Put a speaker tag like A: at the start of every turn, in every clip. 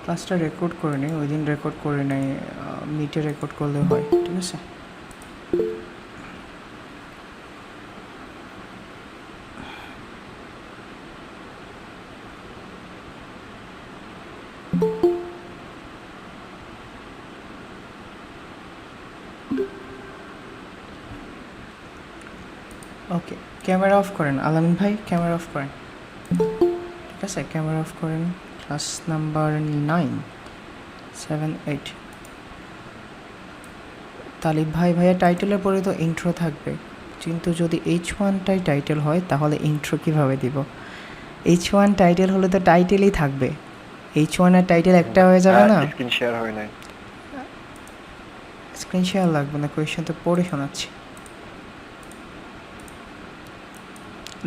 A: ক্লাসটা রেকর্ড করে নিই, ওই দিন রেকর্ড করে নেই, মিটে রেকর্ড করলে হয়, ঠিক আছে? ওকে, ক্যামেরা অফ করেন আলামিন ভাই, ক্যামেরা অফ করেন, ঠিক আছে? ক্যামেরা অফ করেন। Class number 9, 7, 8। তালিব ভাই, ভাইয়া টাইটেলের পরে তো ইন্ট্রো থাকবে, কিন্তু যদি H1টাই টাইটেল হয় তাহলে ইন্ট্রো কীভাবে দিব? H1 টাইটেল হলে তো টাইটেলই থাকবে, H1 এর টাইটেল একটা হয়ে যাবে না?
B: স্ক্রিন শেয়ার হয় নাই।
A: স্ক্রিন শেয়ার লাগবে না, কোয়েশ্চেন তো পড়ে শোনাচ্ছি।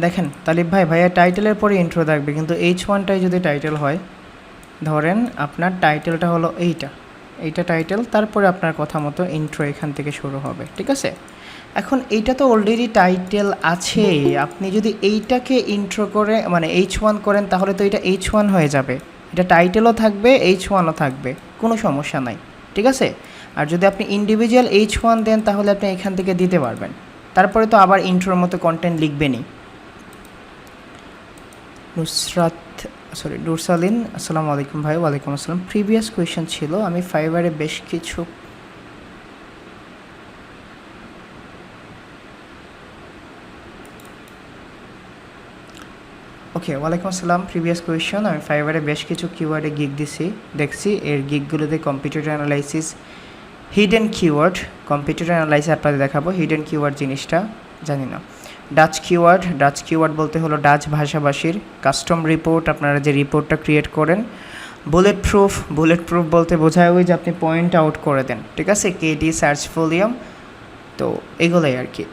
A: দেখেন তালিব ভাই, ভাইয়া টাইটেলের পরে ইন্ট্রো থাকবে, কিন্তু H1টাই যদি টাইটেল হয়, ধরেন আপনার টাইটেলটা হলো এইটা টাইটেল, তারপরে আপনার কথা মতো ইন্ট্রো এখান থেকে শুরু হবে, ঠিক আছে? এখন এইটা তো অলরেডি টাইটেল আছে, আপনি যদি এইটাকে ইন্ট্রো করে মানে H1 করেন তাহলে তো এটা H1 হয়ে যাবে, এটা টাইটেলও থাকবে H1ও থাকবে, কোনো সমস্যা নাই, ঠিক আছে? আর যদি আপনি ইন্ডিভিজুয়াল H1 দেন তাহলে আপনি এখান থেকে দিতে পারবেন, তারপরে তো আবার ইন্ট্রোর মতো কন্টেন্ট লিখবেনই। নুরসালিন, আসসালামু আলাইকুম ভাই। ওয়ালাইকুম আসসালাম। প্রিভিয়াস কোয়েশ্চেন ছিল, আমি ফাইবারে বেশ কিছু ওকে, ওয়ালাইকুম আসসালাম। প্রিভিয়াস কোয়েশ্চেন, আমি ফাইবারে বেশ কিছু কিওয়ার্ডে গিগ দেখছি, এর গিগগুলোতে computer analysis, hidden keyword, computer analysis আপনাদের দেখাবো। হিডেন কিওয়ার্ড জিনিসটা জানি না। ডাচ কিওয়ার্ড বলতে হলো ডাচ ভাষাভাষীর কাস্টম রিপোর্ট, আপনারা যে রিপোর্টটা ক্রিয়েট করেন। বুলেট প্রুফ বলতে বোঝায় ওই যে আপনি পয়েন্ট আউট করে দেন, ঠিক আছে? কেডি, সার্চ ভলিউম, তো এগুলোই আর কি।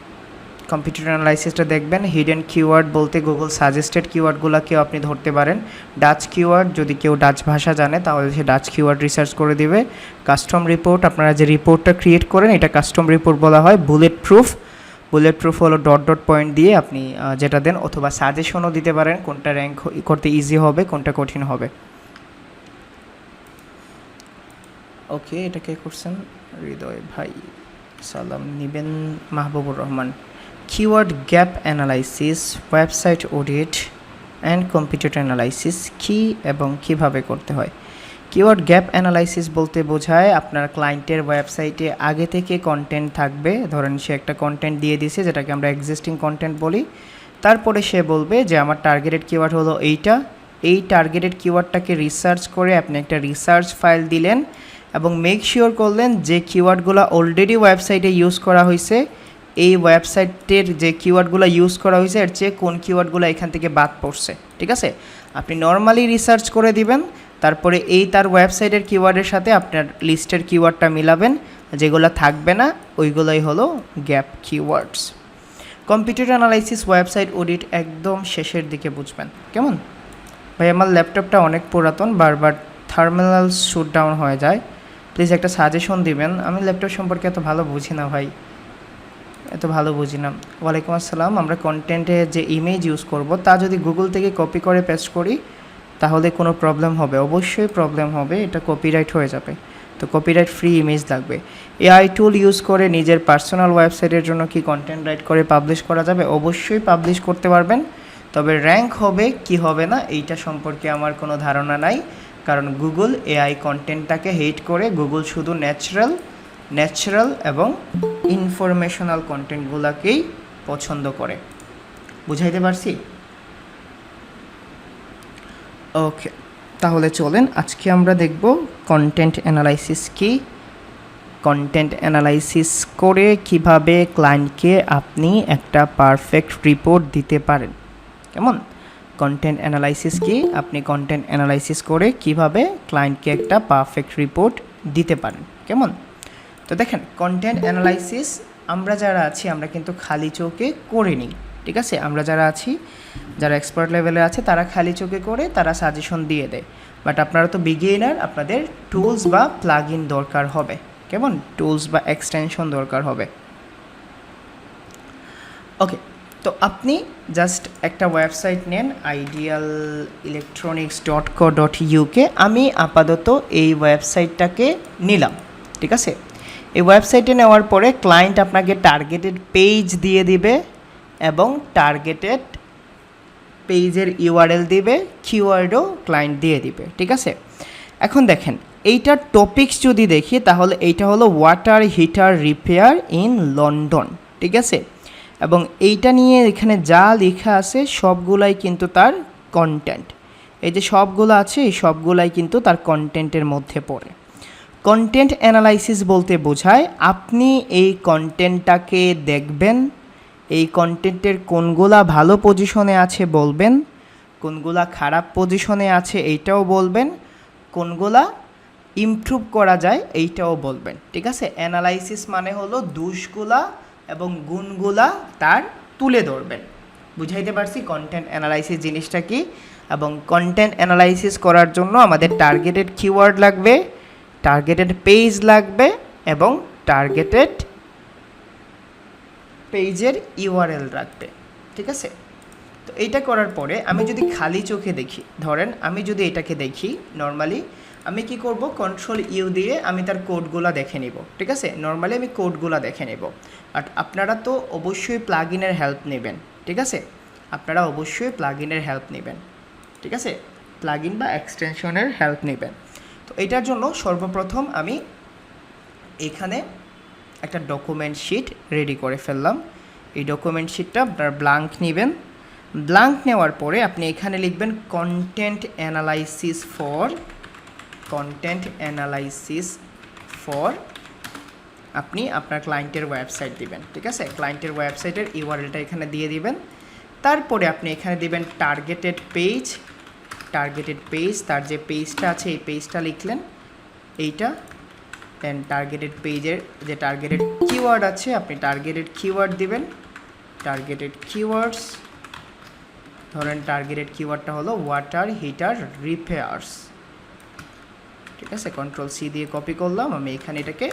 A: কম্পিউটার অ্যানালাইসিসটা দেখবেন। হিডেন কিওয়ার্ড বলতে গুগল সাজেস্টেড কিওয়ার্ডগুলোকেও আপনি ধরতে পারেন। ডাচ কিওয়ার্ড, যদি কেউ ডাচ ভাষা জানে তাহলে সে ডাচ কিওয়ার্ড রিসার্চ করে দিবে। কাস্টম রিপোর্ট, আপনারা যে রিপোর্টটা ক্রিয়েট করেন এটা কাস্টম রিপোর্ট বলা হয়। বুলেট প্রুফ হলো ডট পয়েন্ট দিয়ে আপনি যেটা দেন, অথবা সাজেশনও দিতে পারেন কোনটা র্যাঙ্ক করতে ইজি হবে, কোনটা কঠিন হবে। ওকে, এটা কে করছেন? হৃদয় ভাই, সালাম নিবেন। Mahbubur Rahman. Keyword gap analysis, website audit and computer analysis কী এবং কিভাবে করতে হয়? কিওয়ার্ড গ্যাপ অ্যানালাইসিস বলতে বোঝায় আপনার ক্লায়েন্টের ওয়েবসাইটে আগে থেকে কন্টেন্ট থাকবে, ধরেন সে একটা কন্টেন্ট দিয়ে দিছে যেটাকে আমরা এক্সিস্টিং কন্টেন্ট বলি, তারপরে সে বলবে যে আমার টার্গেটেড কিওয়ার্ড হলো এইটা, এই টার্গেটেড কিওয়ার্ডটাকে রিসার্চ করে আপনি একটা রিসার্চ ফাইল দিলেন এবং মেক শিওর করলেন যে কিওয়ার্ডগুলো অলরেডি ওয়েবসাইটে ইউজ করা হয়েছে, এই ওয়েবসাইটের যে কিওয়ার্ডগুলো ইউজ করা হয়েছে এর চেয়ে কোন কিওয়ার্ডগুলো এখান থেকে বাদ পড়ছে, ঠিক আছে? আপনি নর্মালি রিসার্চ করে দিবেন, তারপরে এই তার ওয়েবসাইটের কিওয়ার্ডের সাথে আপনার লিস্টের কিওয়ার্ডটা মিলাবেন, যেগুলো থাকবে না ওইগুলোই হলো gap keywords. Computer analysis, website audit একদম শেষের দিকে বুঝবেন, কেমন? ভাই আমার ল্যাপটপটা অনেক পুরাতন, বারবার থার্মিনাল শুট ডাউন হয়ে যায়, প্লিজ একটা সাজেশন দিবেন। আমি ল্যাপটপ সম্পর্কে এত ভালো বুঝি না ভাই, এত ভালো বুঝি না। ওয়ালাইকুম আসসালাম। আমরা কন্টেন্টে যে ইমেজ ইউজ করব তা যদি গুগল থেকে কপি করে পেস্ট করি তাহলে কোনো প্রবলেম হবে? অবশ্যই প্রবলেম হবে, এটা কপিরাইট হয়ে যাবে, তো কপিরাইট ফ্রি ইমেজ লাগবে। এআই টুল ইউজ করে নিজের পার্সোনাল ওয়েবসাইটের জন্য কি কন্টেন্ট রাইট করে পাবলিশ করা যাবে? অবশ্যই পাবলিশ করতে পারবেন, তবে র্যাঙ্ক হবে কি হবে না এইটা সম্পর্কে আমার কোনো ধারণা নাই, কারণ গুগল এআই কন্টেন্টটাকে হেট করে। গুগল শুধু ন্যাচারাল এবং ইনফরমেশনাল কন্টেন্টগুলোকেই পছন্দ করে। বুঝাইতে পারছি? ওকে, তাহলে চলেন আজকে আমরা দেখব কন্টেন্ট অ্যানালাইসিস কি, কন্টেন্ট অ্যানালাইসিস করে কিভাবে ক্লায়েন্টকে আপনি একটা পারফেক্ট রিপোর্ট দিতে পারেন, কেমন? কন্টেন্ট অ্যানালাইসিস কি, আপনি কন্টেন্ট অ্যানালাইসিস করে কিভাবে ক্লায়েন্টকে একটা পারফেক্ট রিপোর্ট দিতে পারেন, কেমন? তো দেখেন, কন্টেন্ট অ্যানালাইসিস আমরা যারা আছি আমরা কিন্তু খালি চোখে করে নিই, ঠিক আছে? আমরা যারা আছি, যারা এক্সপার্ট লেভেলে আছে তারা খালি চোখে করে তারা সাজেশন দিয়ে দেয়, বাট আপনারা তো বিগিনার, আপনাদের টুলস বা প্লাগ ইন দরকার হবে, কেমন? টুলস বা এক্সটেনশন দরকার হবে। ওকে, তো আপনি জাস্ট একটা ওয়েবসাইট নেন idealelectronics.co.uk। আমি আপাতত এই ওয়েবসাইটটাকে নিলাম, ঠিক আছে। এই ওয়েবসাইটে নেওয়ার পরে ক্লায়েন্ট আপনাকে টার্গেটেড পেজ দিয়ে দিবে এবং টার্গেটেড পেজের ইউআরএল দিবে, কিওয়ার্ডও ক্লায়েন্ট দিয়ে দিবে, ঠিক আছে। এখন দেখেন এইটার টপিকস যদি দেখি তাহলে এইটা হলো water heater repair in London, ঠিক আছে। এবং এইটা নিয়ে এখানে যা লেখা আছে সবগুলাই কিন্তু তার কন্টেন্ট। এই যে সবগুলো আছে এই সবগুলাই কিন্তু তার কন্টেন্টের মধ্যে পড়ে। কন্টেন্ট অ্যানালাইসিস বলতে বোঝায় আপনি এই কন্টেন্টটাকে দেখবেন, এই কন্টেন্টের কোনগুলা ভালো পজিশনে আছে বলবেন, কোনগুলা খারাপ পজিশনে আছে এইটাও বলবেন, কোনগুলা ইমপ্রুভ করা যায় এইটাও বলবেন, ঠিক আছে। অ্যানালাইসিস মানে হলো দোষগুলা এবং গুণগুলা তার তুলে ধরবেন। বুঝাইতে পারছি কন্টেন্ট অ্যানালাইসিস জিনিসটা কি। এবং কন্টেন্ট অ্যানালাইসিস করার জন্য আমাদের টার্গেটেড কিওয়ার্ড লাগবে, টার্গেটেড পেজ লাগবে এবং টার্গেটেড পেজের ইউআরএল রাখবে, ঠিক আছে। তো এইটা করার পরে আমি যদি খালি চোখে দেখি, ধরেন আমি যদি এটাকে দেখি নর্মালি, আমি কি করব, কন্ট্রোল-ইউ দিয়ে আমি তার কোডগুলো দেখে নিব, ঠিক আছে। নর্মালি আমি কোডগুলো দেখে নেব। বাট আপনারা তো অবশ্যই প্লাগইনের হেল্প নেবেন, ঠিক আছে। আপনারা অবশ্যই প্লাগইনের হেল্প নেবেন, ঠিক আছে। প্লাগইন বা এক্সটেনশনের হেল্প নেবেন। তো এটার জন্য সর্বপ্রথম আমি এখানে একটা ডকুমেন্ট শিট রেডি করে ফেললাম। এই ডকুমেন্ট শিটটা আপনার ব্ল্যাঙ্ক নেবেন। ব্ল্যাঙ্ক নেওয়ার পরে আপনি এখানে লিখবেন কন্টেন্ট অ্যানালাইসিস ফর আপনি আপনার ক্লায়েন্টের ওয়েবসাইট দিবেন, ঠিক আছে। ক্লায়েন্টের ওয়েবসাইটের ইউআরএলটা এখানে দিয়ে দিবেন। তারপরে আপনি এখানে দিবেন টার্গেটেড পেজ, তার যে পেজটা আছে এই পেজটা লিখলেন এইটা। দেন টার্গেটেড পেজের যে টার্গেটেড কিওয়ার্ড আছে আপনি টার্গেটেড কিওয়ার্ড দিবেন, টার্গেটেড কিওয়ার্ডস। ধরেন টার্গেটেড কিওয়ার্ডটা হলো ওয়াটার হিটার রিপেয়ার্স, ঠিক আছে। কন্ট্রোল-সি দিয়ে কপি করলাম, আমি এখানে এটাকে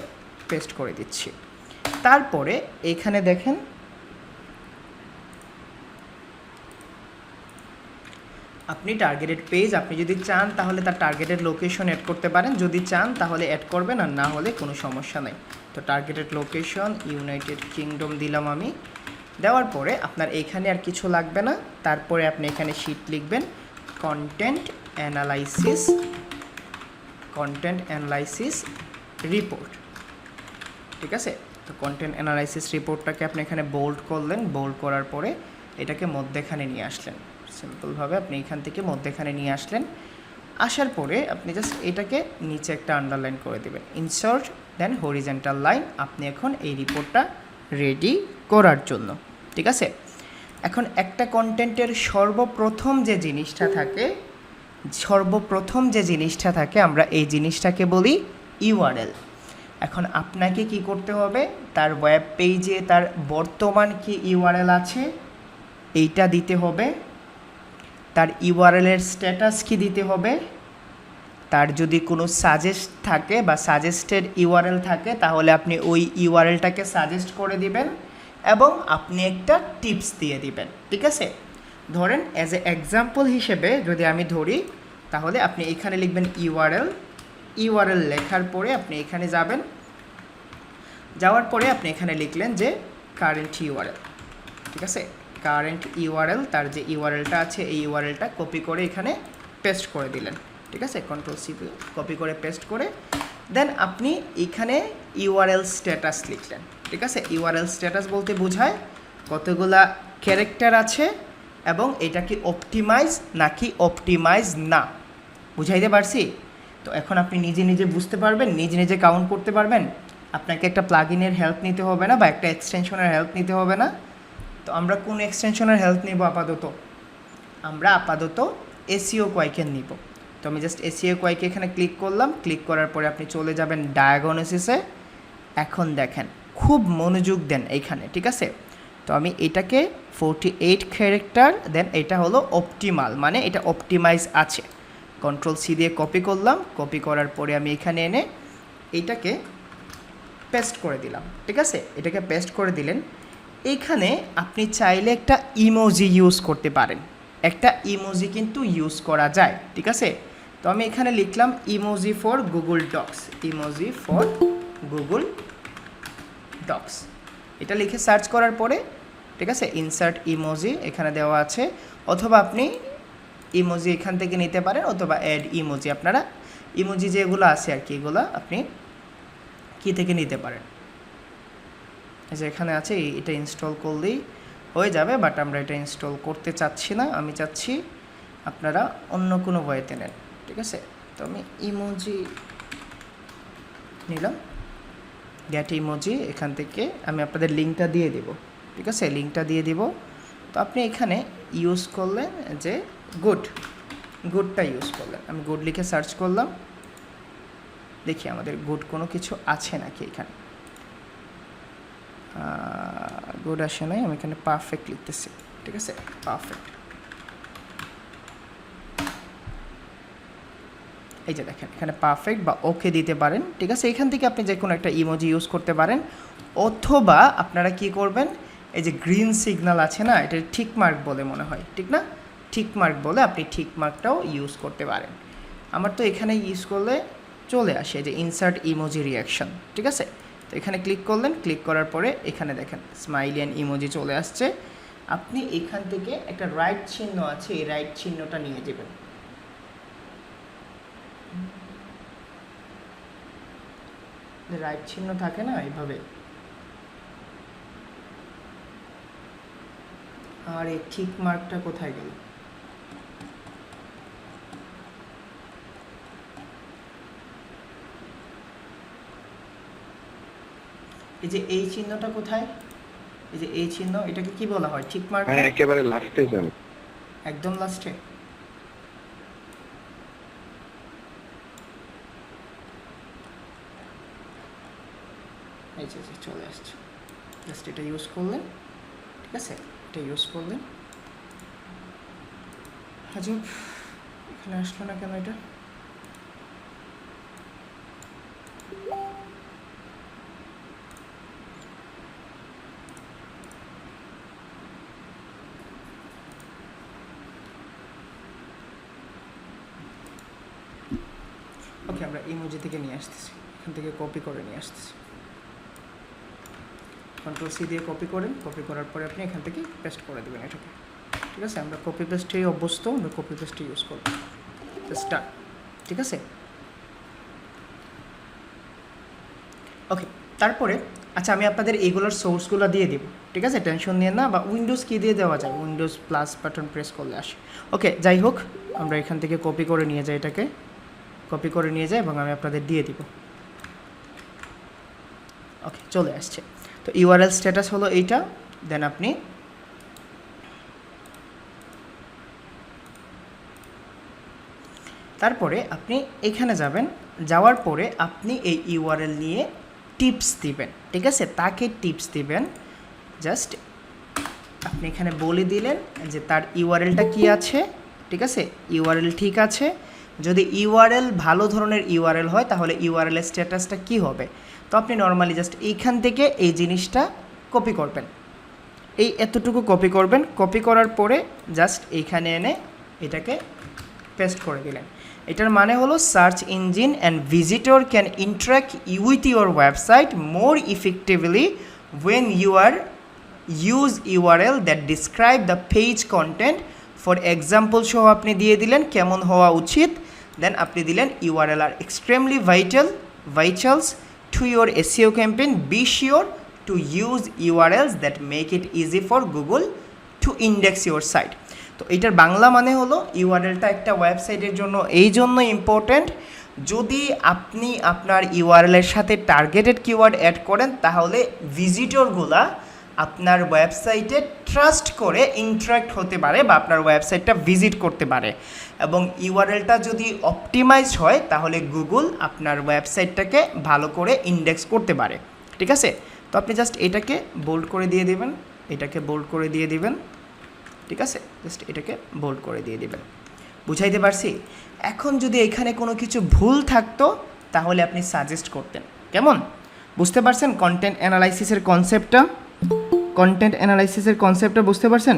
A: পেস্ট করে দিচ্ছি। তারপরে এখানে দেখেন আপনি টার্গেটেড পেজ, আপনি যদি চান তাহলে তার টার্গেটেড লোকেশন অ্যাড করতে পারেন, যদি চান তাহলে অ্যাড করবেন, আর না হলে কোনো সমস্যা নেই। তো টার্গেটেড লোকেশন ইউনাইটেড কিংডম দিলাম আমি। দেওয়ার পরে আপনার এখানে আর কিছু লাগবে না। তারপরে আপনি এখানে শিট লিখবেন কন্টেন্ট অ্যানালাইসিস রিপোর্ট, ঠিক আছে। তো কন্টেন্ট অ্যানালাইসিস রিপোর্টটাকে আপনি এখানে বোল্ড করলেন, বোল্ড করার পরে এটাকে মধ্যেখানে নিয়ে আসলেন। সিম্পলভাবে আপনি এখান থেকে মধ্যেখানে নিয়ে আসলেন। আসার পরে আপনি জাস্ট এটাকে নিচে একটা আন্ডারলাইন করে দেবেন, ইনসার্ট দেন হরিজেন্টাল লাইন। আপনি এখন এই রিপোর্টটা রেডি করার জন্য, ঠিক আছে। এখন একটা কন্টেন্টের সর্বপ্রথম যে জিনিসটা থাকে আমরা এই জিনিসটাকে বলি ইউআরএল। এখন আপনাকে কি করতে হবে, তার ওয়েব পেজে তার বর্তমান কি ইউআরএল আছে এইটা দিতে হবে, তার ইউআরএলের স্ট্যাটাস কি দিতে হবে, তার যদি কোনো সাজেস্ট থাকে বা সাজেস্টেড ইউআরএল থাকে তাহলে আপনি ওই ইউআরএলটাকে সাজেস্ট করে দিবেন এবং আপনি একটা টিপস দিয়ে দিবেন, ঠিক আছে। ধরেন অ্যাজ এ এক্সাম্পল হিসেবে যদি আমি ধরি তাহলে আপনি এখানে লিখবেন ইউআরএল লেখার পরে আপনি এখানে যাওয়ার পরে আপনি এখানে লিখলেন যে কারেন্ট ইউআরএল, ঠিক আছে। কারেন্ট ইউআরএল, তার যে ইউআরএলটা আছে এই ইউআরএলটা কপি করে এখানে পেস্ট করে দিলেন, ঠিক আছে। কন্ট্রোল-সি কপি করে পেস্ট করে দেন আপনি এখানে ইউআরএল স্ট্যাটাস লিখলেন, ঠিক আছে। ইউআরএল স্ট্যাটাস বলতে বোঝায় কতগুলা ক্যারেক্টার আছে এবং এটা কি অপটিমাইজ নাকি অপটিমাইজ না, বুঝাইতে পারছি। তো এখন আপনি নিজে বুঝতে পারবেন, নিজে কাউন্ট করতে পারবেন। আপনাকে একটা প্লাগইনের হেল্প নিতে হবে না বা একটা এক্সটেনশনের হেল্প নিতে হবে না। তো আমরা কোন এক্সটেনশনের হেল্প নিব আমরা আপাতত এসইও কোয়াইকের নিব। তো আমি জাস্ট এসইও কোয়াইকে এখানে ক্লিক করলাম। ক্লিক করার পরে আপনি চলে যাবেন ডায়াগনোসিসে। এখন দেখেন খুব মনোযোগ দেন এইখানে, ঠিক আছে। তো আমি এটাকে 48 ক্যারেক্টার দেন এটা হলো অপটিমাল, মানে এটা অপটিমাইজ আছে। কন্ট্রোল-সি দিয়ে কপি করলাম। কপি করার পরে আমি এখানে এনে এইটাকে পেস্ট করে দিলাম, ঠিক আছে। এটাকে পেস্ট করে দিলেন। এইখানে আপনি চাইলে একটা ইমোজি ইউজ করতে পারেন, একটা ইমোজি কিন্তু ইউজ করা যায়, ঠিক আছে। তো আমি এখানে লিখলাম emoji for Google Docs, emoji for Google Docs, এটা লিখে সার্চ করার পরে, ঠিক আছে, ইনসার্ট ইমোজি এখানে দেওয়া আছে, অথবা আপনি ইমোজি এখান থেকে নিতে পারেন, অথবা অ্যাড ইমোজি, আপনারা ইমোজি যেগুলো আছে আর কি এগুলো আপনি কি থেকে নিতে পারেন। এই যে এখানে আছে, এটা ইনস্টল করলেই হয়ে যাবে, বাট আমরা এটা ইনস্টল করতে চাচ্ছি না, আমি চাচ্ছি আপনারা অন্য কোনো ওয়েতে নেন, ঠিক আছে। তো আমি ইমোজি নিলাম, গেট ইমোজি, এখান থেকে আমি আপনাদের লিঙ্কটা দিয়ে দেব, ঠিক আছে, লিঙ্কটা দিয়ে দিব। তো আপনি এখানে ইউজ করলেন যে গুডটা ইউজ করলেন, আমি গুড লিখে সার্চ করলাম, দেখি আমাদের গুড কোনো কিছু আছে নাকি এখানে। গুড আসে নাই, আমি এখানে পারফেক্ট লিখতেছি, ঠিক আছে, পারফেক্ট। এই যে দেখেন এখানে পারফেক্ট বা ওকে দিতে পারেন, ঠিক আছে। এখান থেকে আপনি যে কোনো একটা ইমোজি ইউজ করতে পারেন, অথবা আপনারা কি করবেন, এই যে গ্রিন সিগন্যাল আছে না, এটা ঠিক মার্ক বলে মনে হয়, ঠিক না, ঠিক মার্ক বলে আপনি ঠিক মার্কটাও ইউজ করতে পারেন। আমার তো এখানে ইউজ করলে চলে আসে যে ইনসার্ট ইমোজি রিয়াকশন, ঠিক আছে। তো এখানে ক্লিক করলেন, ক্লিক করার পরে এখানে দেখেন স্মাইলি অ্যান্ড ইমোজি চলে আসছে। আপনি এখান থেকে একটা রাইট চিহ্ন আছে, এই রাইট চিহ্নটা নিয়ে যাবেন, রাইট চিহ্ন থাকে না এইভাবে, আর এই ঠিক মার্কটা কোথায় গেল, এই যে এই চিহ্নটা কোথায়, এই যে এই চিহ্ন, এটাকে কি বলা হয়, ঠিক মার্ক,
B: হ্যাঁ একেবারে লাস্টে যান,
A: একদম লাস্টে। এই যে চলে আসছে, জাস্ট এটা ইউজ করলেন, ঠিক আছে, এটা ইউজ করলেন। আজব, এখানে আসলো না কেন এটা, ওকে আমরা ইমোজি থেকে নিয়ে আসতেছি, এখান থেকে কপি করে নিয়ে আসতেছি, কন্ট্রোল সি দিয়ে কপি করেন, কপি করার পরে আপনি এখান থেকে পেস্ট করে দেবেন এটাকে, ঠিক আছে। আমরা কপি পেস্টেই অভ্যস্ত, আমরা কপি পেস্টে ইউজ করব, স্টার্ট, ঠিক আছে। ওকে, তারপরে আচ্ছা আমি আপনাদের এইগুলোর সোর্সগুলো দিয়ে দেবো, ঠিক আছে, টেনশন নিয়ে না, বা উইন্ডোজ কি দিয়ে দেওয়া যায়, উইন্ডোজ প্লাস বাটন প্রেস করলে আসে। ওকে, যাই হোক আমরা এখান থেকে কপি করে নিয়ে যাই, এটাকে কপি করে নিয়ে যাই এবং আমি আপনাদের দিয়ে দিব। ওকে, চলে আসছে। তো ইউআরএল স্ট্যাটাস হলো এইটা, দেন আপনি তারপরে আপনি এখানে যাবেন, যাওয়ার পরে আপনি এই ইউআরএল নিয়ে টিপস দিবেন, ঠিক আছে, তাকে টিপস দিবেন। জাস্ট আপনি এখানে বলে দিলেন যে তার ইউআরএলটা কি আছে, ঠিক আছে, ইউআরএল ঠিক আছে। যদি ইউআরএল ভালো ধরনের ইউআরএল হয় তাহলে ইউআরএল স্ট্যাটাসটা কি হবে, তো আপনি নর্মালি জাস্ট এইখান থেকে এই জিনিসটা কপি করবেন, এই এতটুকু কপি করবেন, কপি করার পরে জাস্ট এইখানে এনে এটাকে পেস্ট করে দিলেন। এটার মানে হলো search engine and visitor can interact with your website more effectively when you are use URL that describe the page content. For example সহ আপনি দিয়ে দিলেন কেমন হওয়া উচিত, দেন আপনি দিলেন URL are extremely vitals to your SEO campaign, be sure to use URLs that make it easy for Google to index your site. তো এটার বাংলা মানে হলো ইউআরএলটা একটা ওয়েবসাইটের জন্য এই জন্য ইম্পর্ট্যান্ট, যদি আপনি আপনার ইউআরএলের সাথে টার্গেটেড কিওয়ার্ড অ্যাড করেন তাহলে ভিজিটরগুলা আপনার ওয়েবসাইটে ট্রাস্ট করে ইন্টারাক্ট হতে পারে বা আপনার ওয়েবসাইটটা ভিজিট করতে পারে, এবং ইউআরএলটা যদি অপটিমাইজড হয় তাহলে গুগল আপনার ওয়েবসাইটটাকে ভালো করে ইন্ডেক্স করতে পারে, ঠিক আছে। তো আপনি জাস্ট এটাকে বোল্ড করে দিয়ে দেবেন, এটাকে বোল্ড করে দিয়ে দিবেন, ঠিক আছে, জাস্ট এটাকে বোল্ড করে দিয়ে দিবেন। বুঝাইতে পারছি? এখন যদি এখানে কোনো কিছু ভুল থাকতো তাহলে আপনি সাজেস্ট করতেন, কেমন বুঝতে পারছেন কন্টেন্ট অ্যানালাইসিসের কনসেপ্টটা? কন্টেন্ট অ্যানালাইসিসের কনসেপ্টটা বুঝতে পারছেন?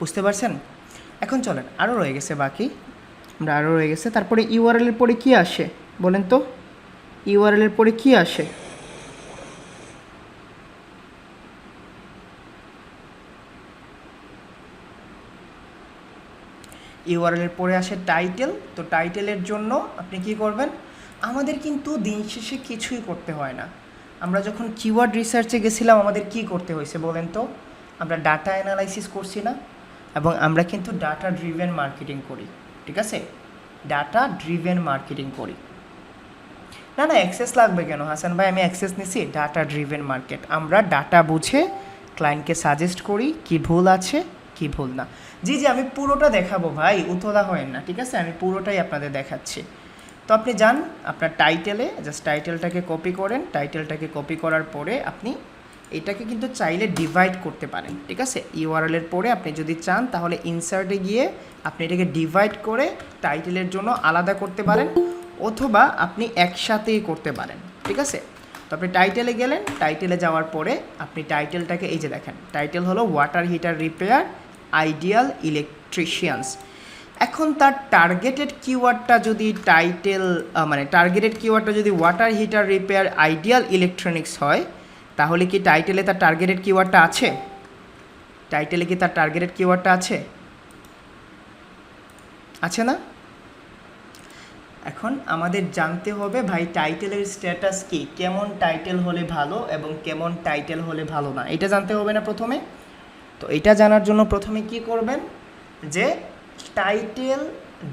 A: বুঝতে পারছেন? এখন চলেন, আরও রয়ে গেছে বাকি, আমরা আরও রয়ে গেছে। তারপরে ইউআরএল এর পরে কি আসে বলেন তো? ইউআরএল এর পরে কি আসে? ইউআরএল এর পরে আসে টাইটেল। তো টাইটেলের জন্য আপনি কি করবেন? আমাদের কিন্তু দিন শেষে কিছুই করতে হয় না। আমরা যখন কিওয়ার্ড রিসার্চে গেছিলাম আমাদের কি করতে হয়েছে বলেন তো? আমরা ডাটা অ্যানালাইসিস করছি না? এবং আমরা কিন্তু ডাটা ড্রিভেন মার্কেটিং করি, ঠিক আছে? ডাটা ড্রিভেন মার্কেটিং করি। না না, অ্যাক্সেস লাগবে কেন হাসান ভাই? আমি অ্যাক্সেস নিছি। ডাটা ড্রিভেন মার্কেট, আমরা ডাটা বুঝে ক্লায়েন্টকে সাজেস্ট করি কি ভুল আছে কি ভুল না। জি জি, আমি পুরোটা দেখাবো ভাই, উতলা হয়েন না, ঠিক আছে? আমি পুরোটাই আপনাদের দেখাচ্ছি। তো আপনি যান আপনার টাইটেলে, জাস্ট টাইটেলটাকে কপি করেন। টাইটেলটাকে কপি করার পরে আপনি এটাকে কিন্তু চাইলে ডিভাইড করতে পারেন, ঠিক আছে? ইউআরএল এর পরে আপনি যদি চান তাহলে ইনসার্টে গিয়ে আপনি এটাকে ডিভাইড করে টাইটেলের জন্য আলাদা করতে পারেন, অথবা আপনি একসাথেই করতে পারেন, ঠিক আছে? তো আপনি টাইটেলে গেলেন, টাইটেলে যাওয়ার পরে আপনি টাইটেলটাকে এই যে দেখেন, টাইটেল হলো water heater repair ideal electricians. এখন তার টার্গেটেড কিওয়ার্ডটা যদি টাইটেল মানে টার্গেটেড কিওয়ার্ডটা যদি water heater repair ideal electronics হয়, তাহলে কি টাইটেলে তার টার্গেটেড কিওয়ার্ডটা আছে? টাইটেলে কি তার টার্গেটেড কিওয়ার্ডটা আছে? আছে না? এখন আমাদের জানতে হবে ভাই টাইটেলের স্ট্যাটাস কি, কেমন টাইটেল হলে ভালো এবং কেমন টাইটেল হলে ভালো না, এটা জানতে হবে না প্রথমে? তো এটা জানার জন্য প্রথমে কি করবেন, যে টাইটেল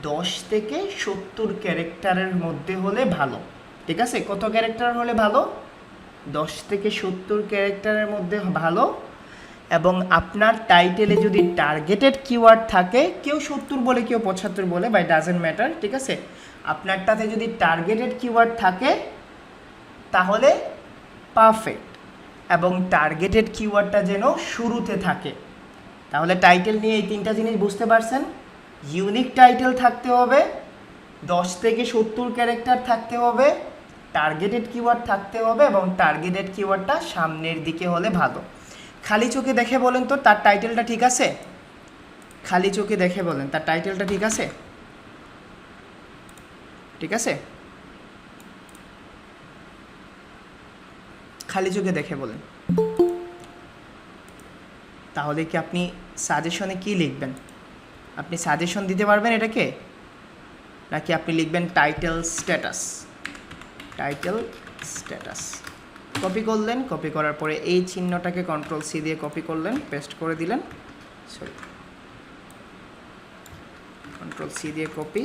A: 10 থেকে 70 ক্যারেক্টারের মধ্যে হলে ভালো, ঠিক আছে? কত ক্যারেক্টার হলে ভালো? 10 থেকে 70 ক্যারেক্টারের মধ্যে ভালো। এবং আপনার টাইটেলে যদি টার্গেটেড কিওয়ার্ড থাকে, কেউ 70 বলে কেউ 75 বলে, বাই ডাজেন্ট ম্যাটার, ঠিক আছে? আপনারটাতে যদি টার্গেটেড কিওয়ার্ড থাকে তাহলে পারফেক্ট, এবং টার্গেটেড কিওয়ার্ডটা যেন শুরুতে থাকে। তাহলে টাইটেল নিয়ে এই তিনটা জিনিস বুঝতে পারছেন? ইউনিক টাইটেল থাকতে হবে, 10 থেকে 70 ক্যারেক্টার থাকতে হবে, টার্গেটেড কিওয়ার্ড থাকতে হবে, এবং টার্গেটেড কিওয়ার্ডটা সামনের দিকে হলে ভালো। খালি চোখে দেখে বলেন তো তার টাইটেলটা ঠিক আছে? খালি চোখে দেখে বলেন তার টাইটেলটা ঠিক আছে? ঠিক আছে? খালি চোখে দেখে বলেন। তাহলে কি আপনি সাজেশনে কি লিখবেন? আপনি সাজেশন দিতে পারবেন এটাকে? নাকি আপনি লিখবেন title status? Title status copy করলেন, কপি করার পরে এই চিহ্নটাকে কন্ট্রোল সি দিয়ে কপি করলেন, পেস্ট করে দিলেন, সরি কন্ট্রোল সি দিয়ে কপি,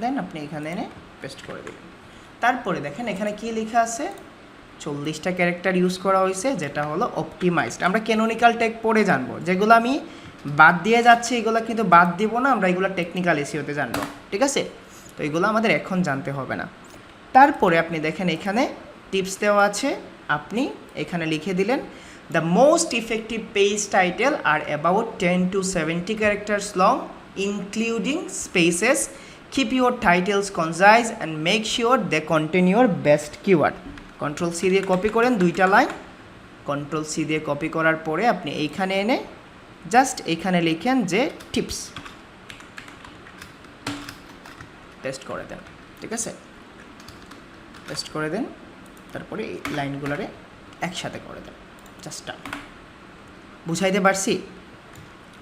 A: দেন আপনি এখানে এনে পেস্ট করে দিলেন। তারপরে দেখেন এখানে কি লেখা আছে, 40টা ক্যারেক্টার ইউজ করা হয়েছে, যেটা হলো অপটিমাইজড। আমরা ক্যানোনিক্যাল ট্যাগ পড়ে জানবো, যেগুলো আমি বাদ দিয়ে যাচ্ছি এগুলো কিন্তু বাদ দিব না, আমরা এগুলো টেকনিক্যাল এসইওতে জানবো, ঠিক আছে? তো এগুলো আমাদের এখন জানতে হবে না। তারপরে আপনি দেখেন এখানে টিপস দেওয়া আছে, আপনি এখানে লিখে দিলেন the most effective page title are about 10 to 70 characters long including spaces, keep your titles concise and make sure they contain your best keyword. Control C দিয়ে কপি করেন দুইটা লাইন, কন্ট্রোল সি দিয়ে কপি করার পরে আপনি এইখানে এনে just এইখানে লিখেন যে টিপস, পেস্ট করে দেন, ঠিক আছে? পেস্ট করে দেন, তারপরে এই লাইনগুলোরে একসাথে করে দেন, জাস্ট বুঝাইতে পারছি?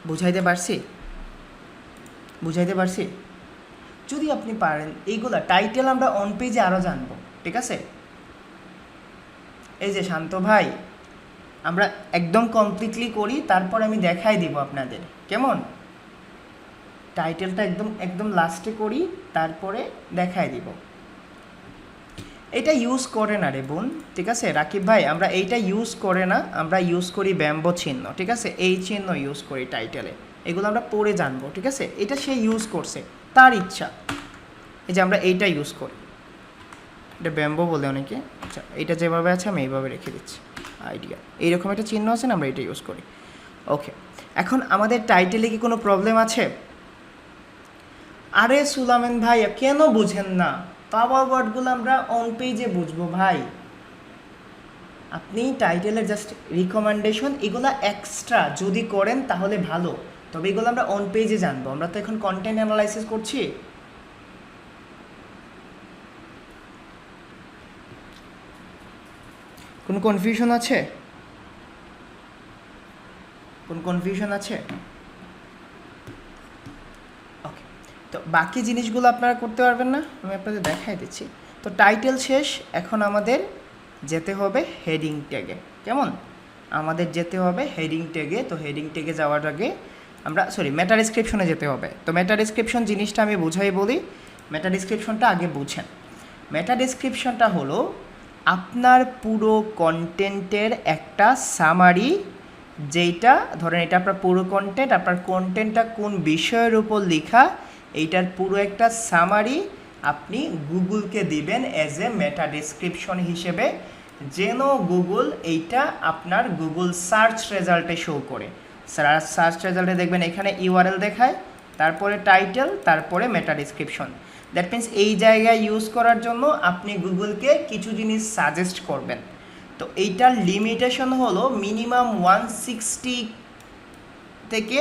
A: বুঝাইতে পারছি? বুঝাইতে পারছি? যদি আপনি পারেন এইগুলা টাইটেল আমরা অন পেজে আরও জানবো, ঠিক আছে? এই যে শান্ত ভাই, আমরা একদম কমপ্লিটলি করি, তারপর আমি দেখাই দিব আপনাদের কেমন। টাইটেলটা একদম একদম লাস্টে করি, তারপরে দেখাই দিব। এটা ইউজ করে না রে বোন, ঠিক আছে রাকিব ভাই? আমরা এইটা ইউজ করে না, আমরা ইউজ করি ব্যাম্বো চিহ্ন, ঠিক আছে? এই চিহ্ন ইউজ করি টাইটেলে, এগুলো আমরা পরে জানবো, ঠিক আছে? এটা সে ইউজ করছে, তার ইচ্ছা। এই যে আমরা এইটা ইউজ করি, এটা ব্যাম্বো বলে অনেকে, আচ্ছা এইটা যেভাবে আছে আমি এইভাবে রেখে দিচ্ছি, আইডিয়া এইরকম একটা চিহ্ন আছে না, আমরা এটা ইউজ করি। ওকে, এখন আমাদের টাইটেলে কি কোনো প্রবলেম আছে? আরে সুলামেন ভাই কেন বুঝেন না? পাওয়ার ওয়ার্ডগুলো আমরা অন পেজে বুঝবো ভাই। আপনি টাইটেলের জাস্ট রিকমেন্ডেশন এগুলো এক্সট্রা যদি করেন তাহলে ভালো, তবে এগুলো আমরা অন পেজে জানবো। আমরা তো এখন কন্টেন্ট অ্যানালাইসিস করছি। কোনো কনফিউশন আছে? কোন কনফিউশন আছে? ওকে, তো বাকি জিনিসগুলো আপনারা করতে পারবেন না, আমি আপনাদের দেখাই দিচ্ছি। তো টাইটেল শেষ, এখন আমাদের যেতে হবে হেডিং ট্যাগে। কেমন? আমাদের যেতে হবে হেডিং ট্যাগে। তো হেডিং ট্যাগে যাওয়ার আগে আমরা মেটা ডেসক্রিপশনে যেতে হবে। তো মেটা ডেসক্রিপশন জিনিসটা আমি বুঝাই বলি। মেটা ডেসক্রিপশনটা আগে বুঝেন। মেটা ডেসক্রিপশনটা হলো আপনার পুরো কন্টেন্টের একটা সামারি, যেইটা ধরেন এটা আপনার পুরো কন্টেন্ট, আপনার কন্টেন্টটা কোন বিষয়ের উপর লেখা এইটার পুরো একটা সামারি আপনি গুগলকে দিবেন অ্যাজ এ মেটা ডেসক্রিপশন হিসেবে, যেন গুগল এইটা আপনার গুগল সার্চ রেজাল্টে শো করে। সার্চ রেজাল্টে দেখবেন এখানে ইউআরএল দেখায়, তারপরে টাইটেল, তারপরে মেটা ডেসক্রিপশন। দ্যাট মিন্স এই জায়গায় ইউজ করার জন্য আপনি গুগলকে কিছু জিনিস সাজেস্ট করবেন। তো এইটার লিমিটেশন হলো মিনিমাম 160 থেকে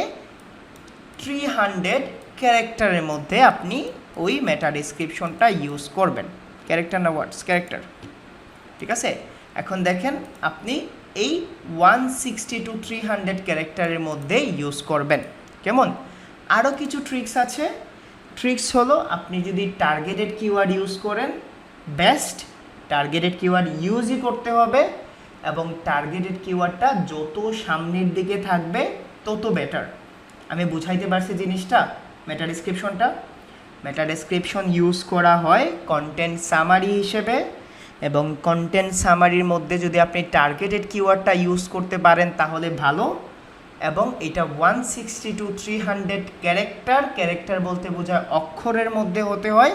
A: 300 ক্যারেক্টারের মধ্যে আপনি ওই মেটা ডেসক্রিপশনটা ইউজ করবেন। ক্যারেক্টার না ওয়ার্ডস? ক্যারেক্টার। ঠিক আছে, এখন দেখেন আপনি এই 160 টু 300 ক্যারেক্টারের মধ্যে ইউজ করবেন। কেমন? আরও কিছু ট্রিক্স আছে। ট্রিক্স হলো আপনি যদি টার্গেটেড কিওয়ার্ড ইউজ করেন বেস্ট, টার্গেটেড কিওয়ার্ড ইউজই করতে হবে, এবং টার্গেটেড কিওয়ার্ডটা যত সামনের দিকে থাকবে তত বেটার। আমি বুঝাইতে পারছি জিনিসটা? মেটা ডেসক্রিপশনটা, মেটা ডেসক্রিপশন ইউজ করা হয় কন্টেন্ট সামারি হিসেবে, এবং কন্টেন্ট সামারির মধ্যে যদি আপনি টার্গেটেড কিওয়ার্ডটা ইউজ করতে পারেন তাহলে ভালো। এবং এটা 160 টু 300 ক্যারেক্টার বলতে বোঝায় অক্ষরের মধ্যে হতে হয়,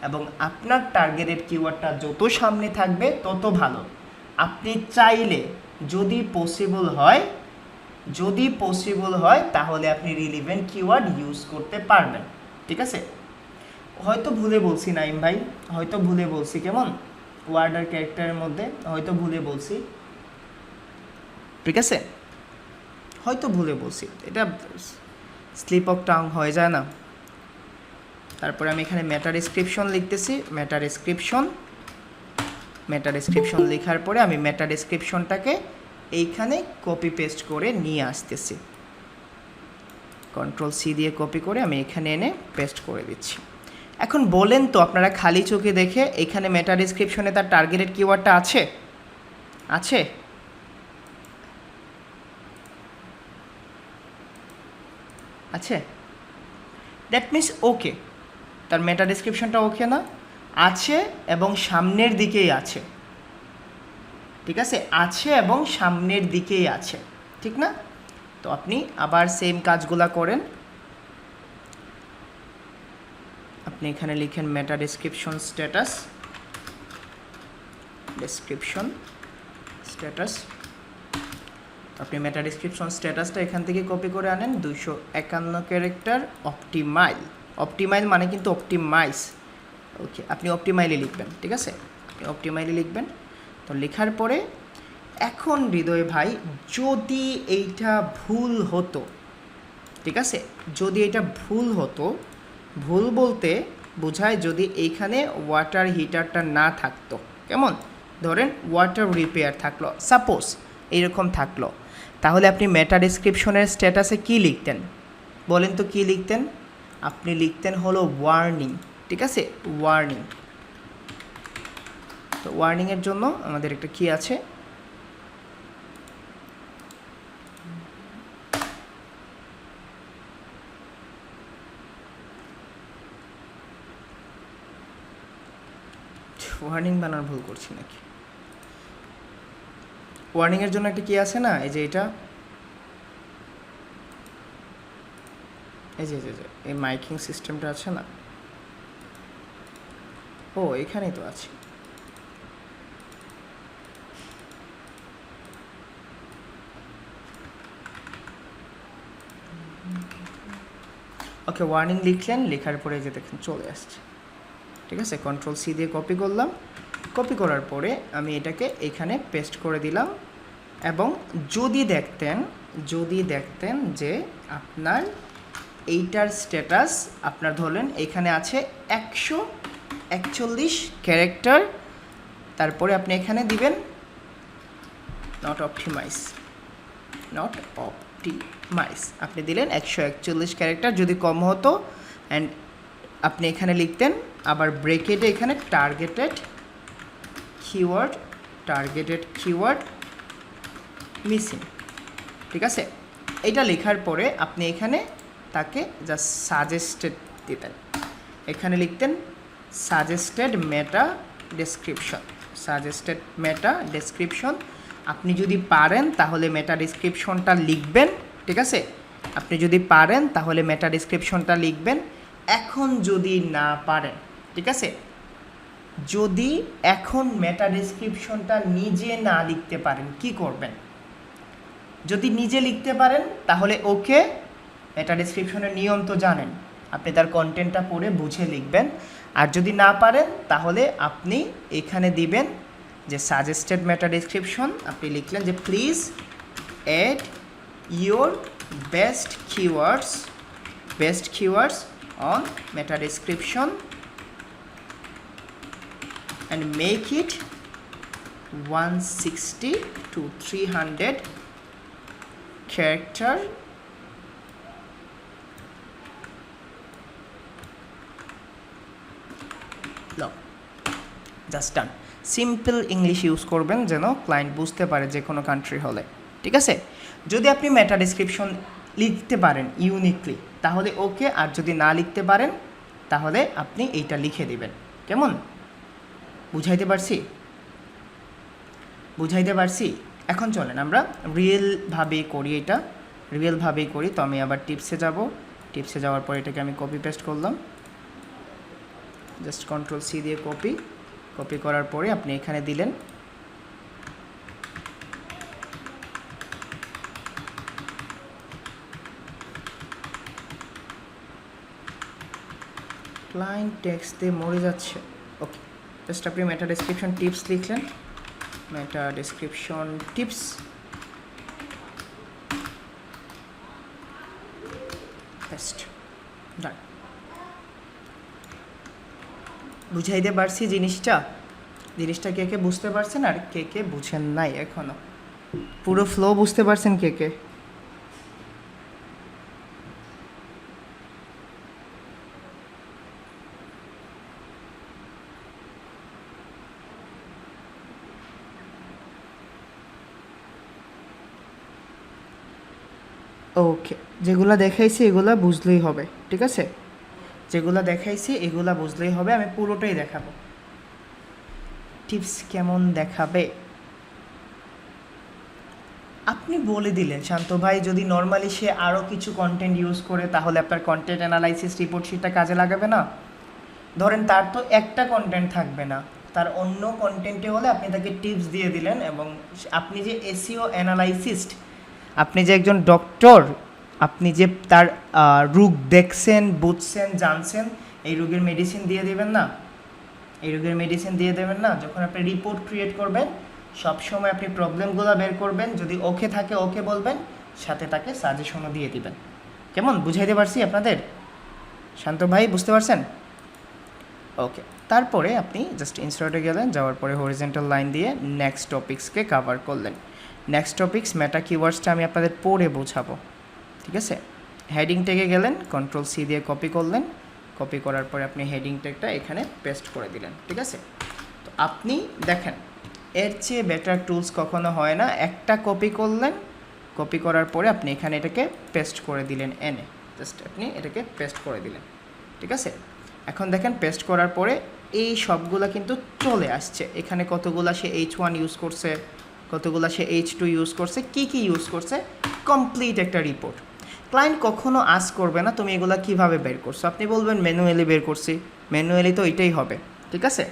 A: এবং আপনার টার্গেটেড কিওয়ার্ডটা যত সামনে থাকবে তত ভালো। আপনি চাইলে যদি পসিবল হয় তাহলে আপনি রিলিভেন্ট কিওয়ার্ড ইউজ করতে পারবেন। ঠিক আছে, হয়তো ভুলে বলছি নাইম ভাই, হয়তো ভুলে বলছি। কেমন? ওয়ার্ড আর ক্যারেক্টারের মধ্যে হয়তো ভুলে বলছি। ঠিক আছে, হয়তো ভুলে বলছি, এটা স্লিপ অফ টাং হয়ে যায় না। তারপরে আমি এখানে মেটা ডেসক্রিপশন লিখতেছি। মেটা ডেসক্রিপশন লেখার পরে আমি মেটা ডেসক্রিপশনটাকে এইখানে কপি পেস্ট করে নিয়ে আসতেছি। কন্ট্রোল সি দিয়ে কপি করে আমি এখানে এনে পেস্ট করে দিচ্ছি। এখন বলেন তো আপনারা খালি চোখে দেখে এখানে মেটা ডেসক্রিপশনে তার টার্গেটেড কিওয়ার্ডটা আছে? আছে? আছে? দ্যাট মিন্স ওকে, তার মেটা ডেসক্রিপশনটা ওকে না? আছে এবং সামনের দিকেই আছে। ঠিক আছে, আছে এবং সামনের দিকেই আছে, ঠিক না? তো আপনি আবার সেম কাজগুলা করেন। আপনি এখানে লিখেন মেটা ডেসক্রিপশন স্ট্যাটাস, আপনি মেটা ডেসক্রিপশন স্ট্যাটাসটা এখান থেকে কপি করে আনেন। 251 ক্যারেক্টার, অপটিমাইল মানে কিন্তু অপটিমাইজ। ওকে, আপনি অপটিমাইলে লিখবেন। ঠিক আছে, আপনি অপটিমাইলে লিখবেন। তো লেখার পরে এখন হৃদয় ভাই যদি এইটা ভুল হতো, ঠিক আছে, যদি এটা ভুল হতো, ভুল বলতে বোঝায় যদি এইখানে ওয়াটার হিটারটা না থাকতো। কেমন? ধরেন ওয়াটার রিপেয়ার থাকলো, সাপোজ এইরকম থাকলো, তাহলে আপনি মেটা ডেসক্রিপশনের স্ট্যাটাসে কি লিখতেন? বলেন তো কি লিখতেন? আপনি লিখতেন হলো ওয়ার্নিং। ঠিক আছে, ওয়ার্নিং। তো ওয়ার্নিংয়ের জন্য আমাদের একটা কি আছে, ওয়ার্নিং বানার ভুল করছি নাকি? ওয়ার্নিংয়ের জন্য একটা কি আছে না, এই যে এটা, এই যে এই মাইকিং সিস্টেমটা আছে না, ও এখানেই তো আছে। ওকে, ওয়ার্নিং লিখলেন, লেখার পরে যে দেখেন চলে আসছে। ঠিক আছে, কন্ট্রোল সি দিয়ে কপি করলাম। কপি করার পরে আমি এটাকে এখানে পেস্ট করে দিলাম। এবং যদি দেখতেন যে আপনার এইটার স্ট্যাটাস আপনার ধরলেন এখানে আছে 141 ক্যারেক্টার, তারপরে আপনি এখানে দিবেন নট অপটিমাইজ, আপনি দিলেন 141 ক্যারেক্টার। যদি কম হতো অ্যান্ড আপনি এখানে লিখতেন আবার ব্রেকেটে এখানে টার্গেটেড কিওয়ার্ড মিসিং। ঠিক আছে, এটা লেখার পরে আপনি এখানে তাকে জাস্ট সাজেস্টেড দিতেন, এখানে লিখতেন সাজেস্টেড মেটা ডেসক্রিপশন। আপনি যদি পারেন তাহলে মেটা ডেসক্রিপশনটা লিখবেন। ঠিক আছে, আপনি যদি পারেন তাহলে মেটা ডেসক্রিপশনটা লিখবেন। এখন যদি না পারেন, ঠিক আছে, যদি এখন মেটা ডেসক্রিপশনটা নিজে না লিখতে পারেন কি করবেন? যদি নিজে লিখতে পারেন তাহলে ওকে, মেটা ডেসক্রিপশনের নিয়ম তো জানেন, আপনি তার কন্টেন্টটা পড়ে বুঝে লিখবেন। আর যদি না পারেন তাহলে আপনি এখানে দিবেন যে সাজেস্টেড মেটা ডেসক্রিপশন, আপনি লিখলেন যে please add your best keywords on meta description and make it 160 to 300 character long. Just done. Simple English use করবেন যেন ক্লায়েন্ট বুঝতে পারে যে কোনো কান্ট্রি হলে। ঠিক আছে, যদি আপনি মেটা ডেসক্রিপশন লিখতে পারেন ইউনিকলি তাহলে ওকে, আর যদি না লিখতে পারেন তাহলে আপনি এইটা লিখে দিবেন। কেমন বুঝাইতে পারছি? এখন চলেন আমরা রিয়েলভাবেই করি, এটা রিয়েলভাবেই করি। তো আমি আবার টিপসে যাওয়ার পর এটাকে আমি কপি পেস্ট করলাম, জাস্ট কন্ট্রোল সি দিয়ে কপি করার পরে আপনি এখানে দিলেন ক্লায়েন্ট টেক্সট দিয়ে মরে যাচ্ছে। ওকে, জাস্ট আপনি মেটা ডেসক্রিপশন টিপস লিখলেন, মেটা ডেসক্রিপশন টিপস, পেস্ট, ডান। বুঝাইতে পারছি জিনিসটা কে কে বুঝতে পারছেন আর কে কে বুঝেন নাই? এখনো পুরো ফ্লো বুঝতে পারছেন কে কে? ওকে, যেগুলো দেখাইছি এগুলো বুঝলেই হবে। ঠিক আছে, যেগুলো দেখাইছি এগুলো বুঝলেই হবে, আমি পুরোটাই দেখাবো। টিপস কেমন দেখাবে আপনি বলে দিলেন শান্ত ভাই, যদি নর্মালি সে আরও কিছু কন্টেন্ট ইউজ করে তাহলে আপনার কন্টেন্ট অ্যানালাইসিস রিপোর্ট শিটটা কাজে লাগাবে না? ধরেন তার তো একটা কন্টেন্ট থাকবে না, তার অন্য কন্টেন্টে হলে আপনি তাকে টিপস দিয়ে দিলেন, এবং আপনি যে এসইও অ্যানালাইসিস্ট, আপনি যে একজন ডক্টর, আপনি যে তার রোগ দেখছেন, বুঝছেন, জানছেন, এই রোগের মেডিসিন দিয়ে দেবেন না? যখন আপনি রিপোর্ট ক্রিয়েট করবেন সবসময় আপনি প্রবলেমগুলো বের করবেন, যদি ওকে থাকে ওকে বলবেন, সাথে তাকে সাজেশনও দিয়ে দিবেন। কেমন বুঝাইতে পারছি আপনাদের? শান্ত ভাই বুঝতে পারছেন? ওকে, তারপরে আপনি জাস্ট ইনসার্টে গেলেন, যাওয়ার পরে হরিজেন্টাল লাইন দিয়ে নেক্সট টপিক্সকে কভার করলেন। নেক্সট টপিক্স মেটা কিওয়ার্ডসটা আমি আপনাদের পড়ে বোঝাবো। ঠিক আছে, হেডিং ট্যাগে গেলেন, কন্ট্রোল সি দিয়ে কপি করলেন, কপি করার পরে আপনি হেডিং ট্যাগটা এখানে পেস্ট করে দিলেন। ঠিক আছে, তো আপনি দেখেন এর চেয়ে বেটার টুলস কখনো হয় না। একটা কপি করলেন, কপি করার পরে আপনি এখানে এটাকে পেস্ট করে দিলেন, এনে জাস্ট আপনি এটাকে পেস্ট করে দিলেন। ঠিক আছে, এখন দেখেন পেস্ট করার পরে এই সবগুলা কিন্তু চলে আসছে। এখানে কতগুলা সে H1 ইউজ করছে, কতগুলা সে H2 ইউজ করছে, কি ইউজ করছে, কমপ্লিট একটা রিপোর্ট। ক্লায়েন্ট কখনো আস্ক করবে না তুমি এগুলা কিভাবে বের করছো, আপনি বলবেন ম্যানুয়ালি বের করছি, ম্যানুয়ালি তো এটাই হবে। ঠিক আছে,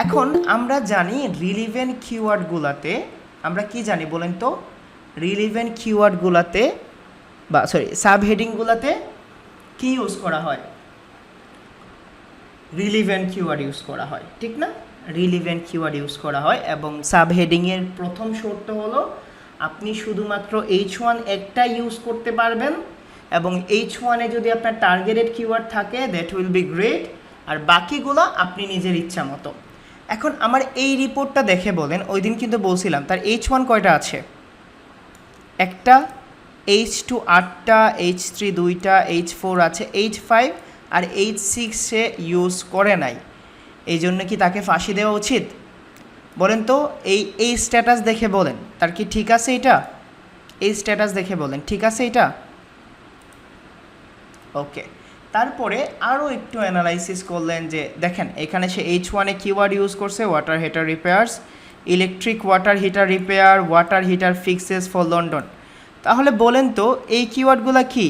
A: এখন আমরা জানি রিলিভেন্ট কিওয়ার্ডগুলাতে, আমরা কি জানি বলেন তো? রিলিভেন্ট কিওয়ার্ডগুলাতে বা সাব হেডিংগুলাতে কি ইউজ করা হয়? রিলিভেন্ট কিওয়ার্ড ইউজ করা হয়, ঠিক না? রিলিভেন্ট কিওয়ার্ড ইউজ করা হয় এবং সাবহেডিংয়ের প্রথম শর্ত হলো আপনি শুধুমাত্র H1 একটা ইউজ করতে পারবেন এবং H1-এ যদি আপনার টার্গেটেড কিওয়ার্ড থাকে দ্যাট উইল বি গ্রেট, আর বাকিগুলো আপনি নিজের ইচ্ছা মতো। এখন আমার এই রিপোর্টটা দেখে বলেন, ওই দিন কিন্তু বলছিলাম তার H1 কয়টা আছে? একটা, H2 8টা, H3 2টা, H4 আছে, H5 আর H6 সে ইউজ করে নাই, এই জন্য কি তাকে ফাঁসি দেওয়া উচিত? বলেন তো, এই স্ট্যাটাস দেখে বলেন তার কি ঠিক আছে এটা? এই স্ট্যাটাস দেখে বলেন ঠিক আছে এটা? ওকে, তারপরে আরও একটু অ্যানালাইসিস করলেন যে দেখেন এখানে সে H1-এ কিওয়ার্ড ইউজ করছে water heater repairs, electric water heater repair, water heater fixes for London. তাহলে বলেন তো এই কিওয়ার্ডগুলো কি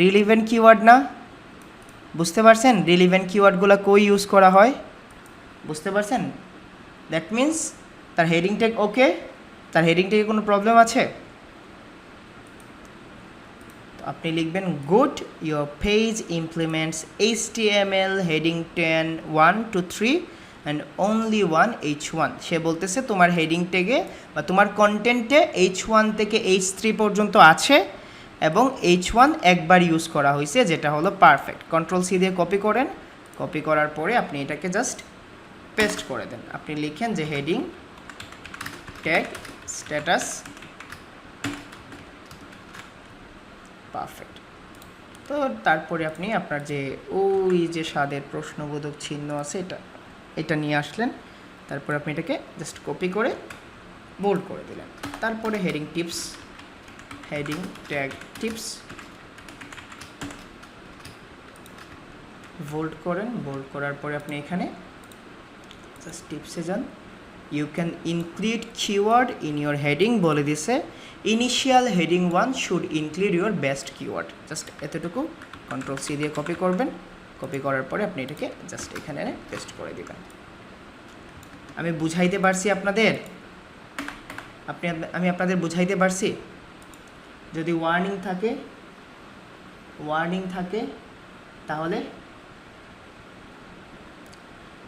A: রিলিভেন্ট কিওয়ার্ড না? বুঝতে পারছেন রিলিভেন্ট কিওয়ার্ডগুলো কই ইউজ করা হয়? বুঝতে পারছেন? দ্যাট মিন্স তার হেডিং ট্যাগ ওকে, তার হেডিং ট্যাগে কোনো প্রবলেম আছে? আপনি লিখবেন good your page implements HTML heading 10 1 to 3 and only 1 H1। সে বলতেছে তোমার হেডিং ট্যাগে বা তোমার কন্টেন্টে H1 থেকে H3 পর্যন্ত আছে এবং H1 একবার ইউজ করা হয়েছে, যেটা হলো পারফেক্ট। Ctrl+C দিয়ে কপি করেন, কপি করার পরে আপনি এটাকে জাস্ট পেস্ট করে দেন। আপনি লিখেন যে হেডিং ট্যাগ স্ট্যাটাস পারফেক্ট। তো তারপরে আপনি আপনার যে ওই যে স্বাদের প্রশ্নবোধক চিহ্ন আছে এটা নিয়ে আসলেন, তারপরে আপনি এটাকে জাস্ট কপি করে বোল্ড করে দিলেন। তারপরে heading tips, heading tag tips bold করেন, বোল্ড করার পরে আপনি এখানে জাস্ট টিপসে যান। You can include keyword in your heading, বলে দিছে initial heading 1 should include your best keyword, just এতটুকু। Ctrl+C দিয়ে কপি করবেন, কপি করার পরে আপনি এটাকে জাস্ট এখানে পেস্ট করে দিবেন। আমি বুঝাইতে পারছি আপনাদের? আমি আপনাদের বুঝাইতে পারছি? যদি ওয়ার্নিং থাকে তাহলে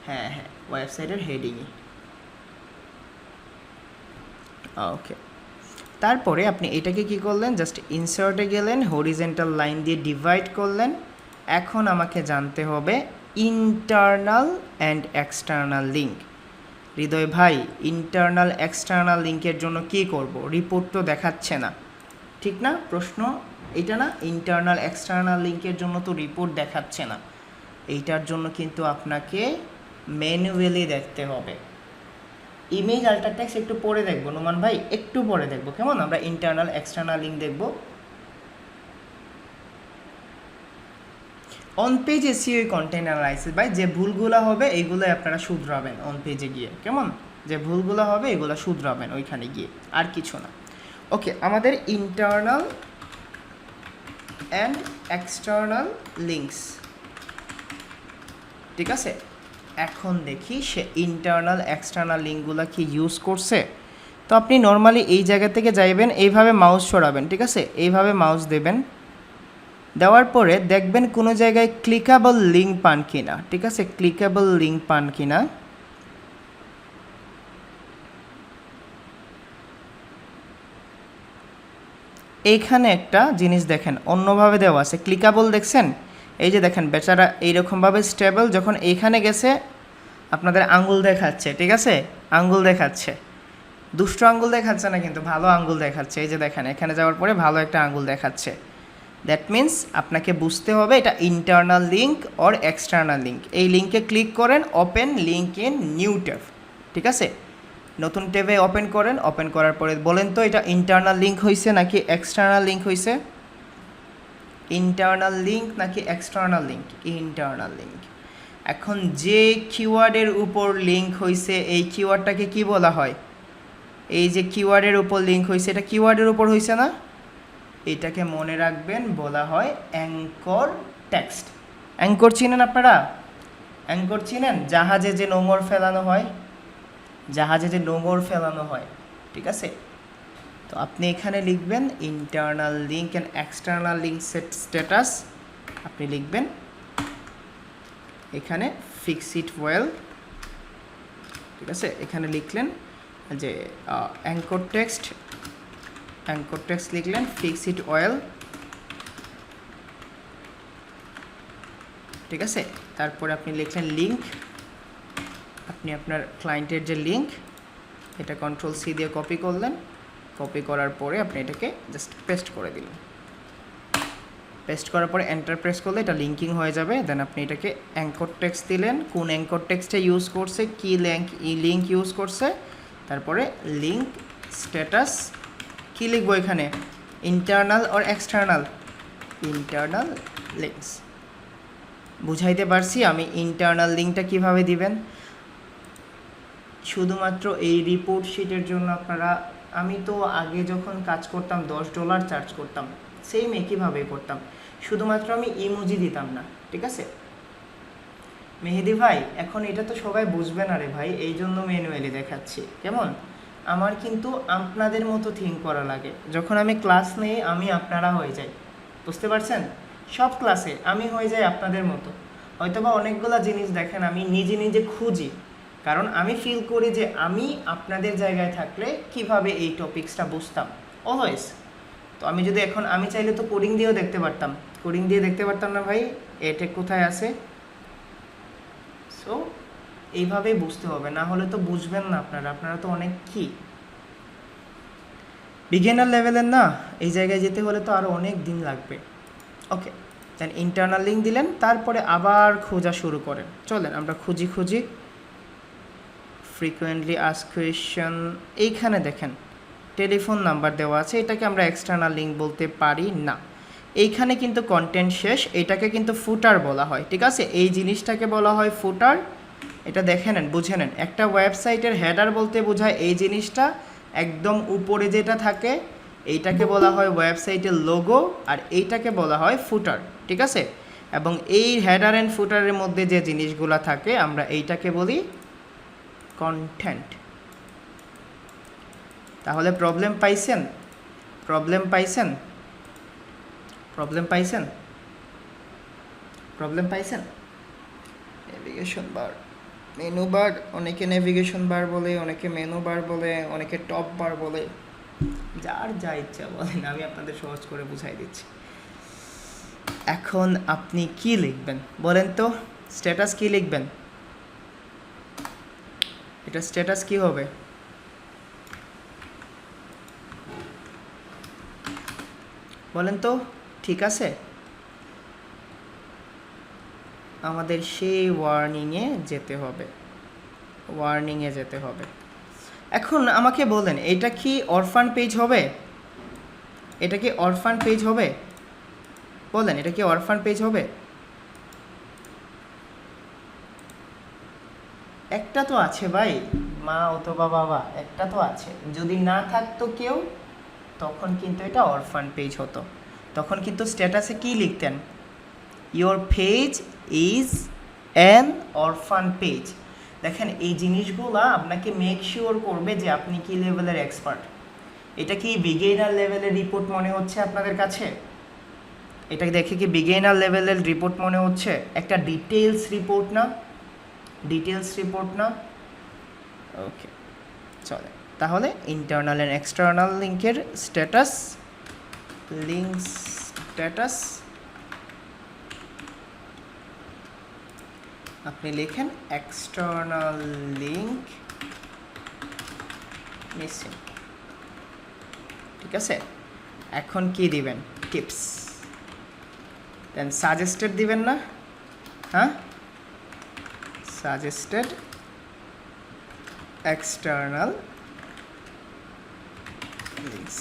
A: হ্যাঁ ওয়েবসাইটের হেডিংই ওকে। তারপরে আপনি এটাকে কি করলেন, জাস্ট ইনসার্টে গেলেন, হরিজেন্টাল লাইন দিয়ে ডিভাইড করলেন। এখন আমাকে জানতে হবে ইন্টারনাল অ্যান্ড এক্সটার্নাল লিঙ্ক। হৃদয় ভাই, ইন্টারনাল এক্সটার্নাল লিঙ্কের জন্য কি করব? রিপোর্ট তো দেখাচ্ছে না, ঠিক না? প্রশ্ন এটা না, ইন্টারনাল এক্সটার্নাল লিঙ্কের জন্য তো রিপোর্ট দেখাচ্ছে না। এইটার জন্য কিন্তু আপনাকে ম্যানুয়ালি দেখতে হবে। ইমেজ আল্টার টেক্সট একটু পরে দেখবো নোমান ভাই, একটু পরে দেখবো, কেমন? আমরা ইন্টারনাল এক্সটার্নাল লিঙ্ক দেখব। On page SEO content analysis ভাই, যে ভুলগুলো হবে এইগুলোই আপনারা শুধরাবেন অন পেজে গিয়ে, কেমন? যে ভুলগুলো হবে এগুলো শুধরাবেন ওইখানে গিয়ে, আর কিছু না। ওকে, আমাদের ইন্টারনাল অ্যান্ড এক্সটার্নাল লিঙ্কস, ঠিক আছে। এখন দেখি সে ইন্টারনাল এক্সটার্নাল লিঙ্কগুলো কি ইউজ করছে। তো আপনি নর্মালি এই জায়গা থেকে যাইবেন, এইভাবে মাউস সরাবেন, ঠিক আছে, এইভাবে মাউস দেবেন, দেওয়ার পরে দেখবেন কোনো জায়গায় ক্লিকেবল লিঙ্ক পান কিনা, ঠিক আছে, ক্লিকেবল লিঙ্ক পান কিনা। এইখানে একটা জিনিস দেখেন অন্যভাবে দেওয়া আছে, ক্লিকেবল দেখছেন? এই যে দেখেন বেচারা এইরকমভাবে স্টেবল, যখন এইখানে গেছে আপনাদের আঙ্গুল দেখাচ্ছে, ঠিক আছে, আঙ্গুল দেখাচ্ছে, দুষ্ট আঙ্গুল দেখাচ্ছে না কিন্তু ভালো আঙ্গুল দেখাচ্ছে। এই যে দেখেন এখানে যাওয়ার পরে ভালো একটা আঙ্গুল দেখাচ্ছে। দ্যাট মিন্স আপনাকে বুঝতে হবে এটা internal link or external link. এই লিঙ্কে ক্লিক করেন, open link in new tab, ঠিক আছে, নতুন ট্যাবে ওপেন করেন। ওপেন করার পরে বলেন তো এটা ইন্টারনাল লিঙ্ক হয়েছে নাকি এক্সটার্নাল লিঙ্ক হয়েছে? ইন্টারনাল লিঙ্ক নাকি এক্সটার্নাল লিঙ্ক? Internal link. এখন যে কিওয়ার্ডের উপর লিঙ্ক হয়েছে এই কিওয়ার্ডটাকে কি বলা হয়? এই যে কিওয়ার্ডের উপর লিঙ্ক হয়েছে এটা কিওয়ার্ডের উপর হয়েছে না? এটাকে মনে রাখবেন, বলা হয় অ্যাঙ্কর টেক্সট। অ্যাঙ্কর চিনেন আপনারা? অ্যাঙ্কর চিনেন? জাহাজে যে নোঙর ফেলানো হয়, জাহাজে যে নোঙর ফেলানো হয়, ঠিক আছে। তো আপনি এখানে লিখবেন internal link and external link status আপনি লিখবেন এখানে ফিক্স ইট ওয়েল, ঠিক আছে। এখানে লিখলেন যে অ্যাঙ্কর টেক্সট লিখলেন ফিক্স ইট ওয়েল, ঠিক আছে। তারপরে আপনি লিখলেন লিঙ্ক, আপনি আপনার ক্লায়েন্টের যে লিঙ্ক এটা Ctrl+C দিয়ে কপি করলেন, কপি করার পরে আপনি এটাকে জাস্ট পেস্ট করে দিলেন। পেস্ট করার পরে এন্টার প্রেস করলে এটা লিঙ্কিং হয়ে যাবে। দেন আপনি এটাকে অ্যাঙ্কর টেক্সট দিলেন, কোন অ্যাঙ্কর টেক্সটে ইউজ করছে, কি লিঙ্ক ইউজ করছে, তারপরে লিঙ্ক স্ট্যাটাস কি লিখবো এখানে, internal or external, internal links. বুঝাইতে পারছি আমি ইন্টারনাল লিঙ্কটা কিভাবে দিবেন। শুধুমাত্র এই রিপোর্ট শিটের জন্য আপনারা, আমি তো আগে যখন কাজ করতাম $10 চার্জ করতাম, সেম একইভাবে করতাম, শুধুমাত্র আমি ইমোজি দিতাম না, ঠিক আছে। মেহেদি ভাই এখন এটা তো সবাই বুঝবে না রে ভাই, এই জন্য ম্যানুয়ালি দেখাচ্ছি, কেমন। আমার কিন্তু আপনাদের মতো থিঙ্ক করা লাগে, যখন আমি ক্লাস নেই আমি আপনারা হয়ে যাই, বুঝতে পারছেন। সব ক্লাসে আমি হয়ে যাই আপনাদের মতো। হয়তোবা অনেকগুলো জিনিস দেখেন আমি নিজে নিজে খুঁজি, কারণ আমি ফিল করি যে আমি আপনাদের জায়গায় থাকলে কিভাবে এই টপিক্সটা বুঝতাম অলওয়েজ। তো আমি যদি এখন আমি চাইলে তো কোডিং দিয়েও দেখতে পারতাম, কোডিং দিয়ে দেখতে পারতাম না ভাই এটা কোথায় আছে। সো এইভাবেই বুঝতে হবে, না হলে তো বুঝবেন না আপনারা তো অনেক কি বিগিনার লেভেলের না, এই জায়গায় যেতে হলে তো আরও অনেক দিন লাগবে। ওকে, দেন ইন্টারনাল লিঙ্ক দিলেন, তারপরে আবার খোঁজা শুরু করেন। চলেন আমরা খুঁজি ফ্রিকোয়েন্টলি আস্কড কোয়েশ্চেন, এইখানে দেখেন টেলিফোন নাম্বার দেওয়া আছে, এটাকে আমরা এক্সটার্নাল লিঙ্ক বলতে পারি না। এইখানে কিন্তু কন্টেন্ট শেষ, এটাকে কিন্তু ফুটার বলা হয়, ঠিক আছে। এই জিনিসটাকে বলা হয় ফুটার। এটা দেখে নেন, বুঝে নেন, একটা ওয়েবসাইটের হেডার বলতে বোঝায় এই জিনিসটা একদম উপরে যেটা থাকে, এইটাকে বলা হয় ওয়েবসাইটের লোগো, আর এইটাকে বলা হয় ফুটার, ঠিক আছে। এবং এই হেডার অ্যান্ড ফুটারের মধ্যে যে জিনিসগুলো থাকে আমরা এইটাকে বলি কন্টেন্ট। তাহলে প্রবলেম পাইছেন? নেভিগেশন বার, মেনু বার, অনেকে নেভিগেশন বার বলে, অনেকে মেনু বার বলে, অনেকে টপ বার বলে, যার যা ইচ্ছা বলেন, আমি আপনাদের সহজ করে বুঝাই দিচ্ছি। এখন আপনি কি লিখবেন বলেন তো, স্ট্যাটাস কি লিখবেন, এটা স্ট্যাটাস কি হবে, বলেন তো, ঠিক আছে। আমাদের সেই ওয়ার্নিংয়ে যেতে হবে। এখন আমাকে বলেন এটা কি অরফান পেজ হবে, বলেন এটা কি অরফান পেজ হবে। একটা তো আছে ভাই, মা অথবা বাবা, একটা তো আছে। যদি না থাকতো কেউ তখন কিন্তু এটা অরফান পেজ হতো, তখন কিন্তু স্ট্যাটাসে কি লিখতেন, your page is an অরফান page. দেখেন এই জিনিসগুলো আপনাকে মেক শিওর করবে যে আপনি কি লেভেলের এক্সপার্ট। এটা কি বিগিনার লেভেলের রিপোর্ট মনে হচ্ছে আপনাদের কাছে? এটা দেখে কি বিগিনার লেভেলের রিপোর্ট মনে হচ্ছে? একটা ডিটেলস রিপোর্ট না, ওকে চলে। তাহলে ইন্টারনাল অ্যান্ড এক্সটার্নাল লিঙ্কের স্ট্যাটাস, আপনি লেখেন এক্সটার্নাল লিঙ্ক মিসিং, ঠিক আছে। এখন কি দিবেন, টিপস, দেন সাজেস্টেড দিবেন না, হ্যাঁ, সাজেস্টেড এক্সটার্নাল লিঙ্কস।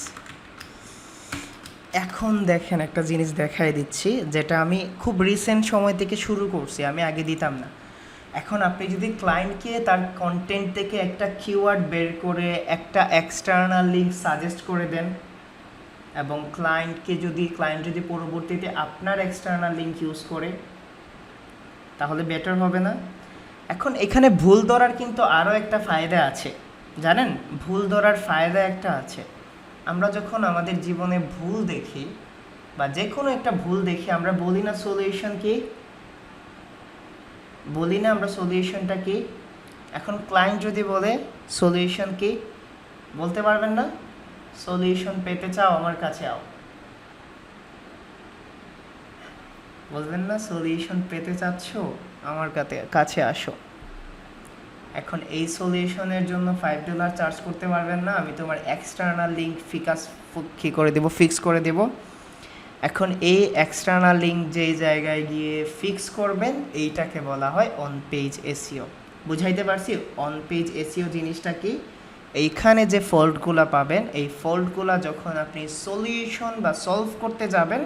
A: এখন দেখেন একটা জিনিস দেখাই দিচ্ছি, যেটা আমি খুব রিসেন্ট সময় থেকে শুরু করছি, আমি আগে দিতাম না। এখন আপনি যদি ক্লায়েন্টকে তার কন্টেন্ট থেকে একটা কিওয়ার্ড বের করে একটা এক্সটার্নাল লিঙ্ক সাজেস্ট করে দেন, এবং ক্লায়েন্ট যদি পরবর্তীতে আপনার এক্সটার্নাল লিঙ্ক ইউজ করে, তাহলে বেটার হবে না? এখন এখানে ভুল ধরার কিন্তু আরও একটা ফায়দা আছে, জানেন, ভুল ধরার ফায়দা একটা আছে। আমরা যখন আমাদের জীবনে ভুল দেখি বা যে কোনো একটা ভুল দেখে আমরা বলি না সলিউশন কি, বলি না আমরা সলিউশনটা কি। এখন ক্লায়েন্ট যদি বলে সলিউশন কি, বলতে পারবেন না? সলিউশন পেতে চাও আমার কাছে আও, বলবেন না? সলিউশন পেতে চাচ্ছ আমার কাছে আসো। এখন এই সলিউশনের জন্য $5 চার্জ করতে পারবেন না, আমি তোমার এক্সটার্নাল লিঙ্ক ফিক্স করে দেব। এখন এই এক্সটার্নাল লিঙ্ক যেই জায়গায় গিয়ে ফিক্স করবেন এইটাকে বলা হয় অন পেজ এসইও। বুঝাইতে পারছি? অন পেজ এসইও জিনিসটা কি? এইখানে যে ফল্টগুলো পাবেন, এই ফল্টগুলো যখন আপনি সলিউশন বা সলভ করতে যাবেন,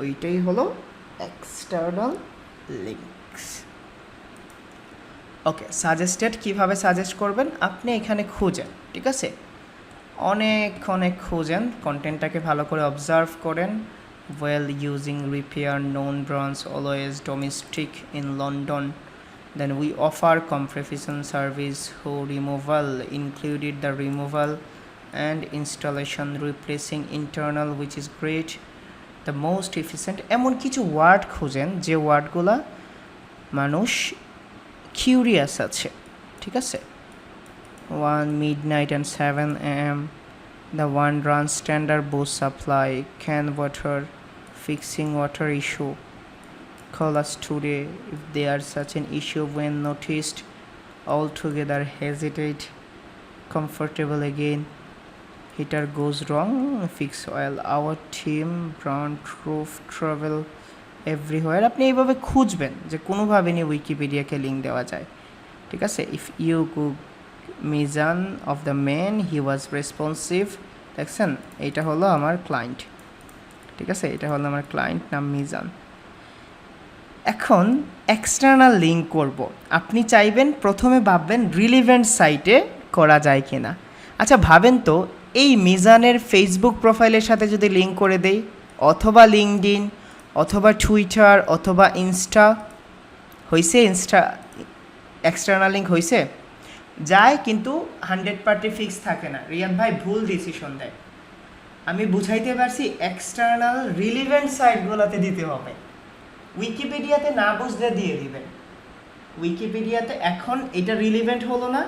A: ওইটাই হলো এক্সটার্নাল লিঙ্কস। ওকে, সাজেস্টেড কিভাবে সাজেস্ট করবেন? আপনি এখানে খুঁজেন, ঠিক আছে? অনেক খুঁজেন, কন্টেন্টটাকে ভালো করে অবজার্ভ করেন। Well using repair known bronze always domestic in London, then we offer কম্প্রেফিশন service who removal included the removal and installation replacing internal which is great the most efficient. এমন কিছু ওয়ার্ড খুঁজেন যে ওয়ার্ডগুলা মানুষ কিউরিয়াস আছে, ঠিক আছে? 1 midnight and 7 a.m. The one runs standard boost supply, can water, fixing water issue. Call us today if there's such an issue when noticed. Altogether hesitate, comfortable again. Heater goes wrong, fix oil. Our team, brand, roof, travel, everywhere. আপনি এইভাবে খুঁজবেন যে কোনোভাবে নিয়ে উইকিপিডিয়াকে link দেওয়া যায়, ঠিক আছে? ইফ ইউ মিজান of the man he was responsive. দেখছেন, এইটা হলো আমার ক্লায়েন্ট, ঠিক আছে? এটা হলো আমার ক্লায়েন্ট, নাম মিজান। এখন এক্সটার্নাল লিঙ্ক করব, আপনি চাইবেন প্রথমে ভাববেন রিলিভেন্ট সাইটে করা যায় কি না। আচ্ছা ভাবেন তো, এই মিজানের ফেসবুক প্রোফাইলের সাথে যদি লিঙ্ক করে দেই, অথবা লিঙ্কডইন, অথবা টুইটার, অথবা ইনস্টা, হয়েছে? ইনস্টা এক্সটার্নাল লিঙ্ক হয়েছে? যায়, কিন্তু 100% ফিক্স থাকে না। রিয়াদ ভাই ভুল ডিসিশন দেয়। আমি বুঝাইতে পারছি, এক্সটার্নাল রিলিভেন্ট সাইটগুলোতে দিতে হবে, উইকিপিডিয়াতে না বুঝলে দিয়ে দিবেন। উইকিপিডিয়াতে এখন এটা রিলিভেন্ট হলো না,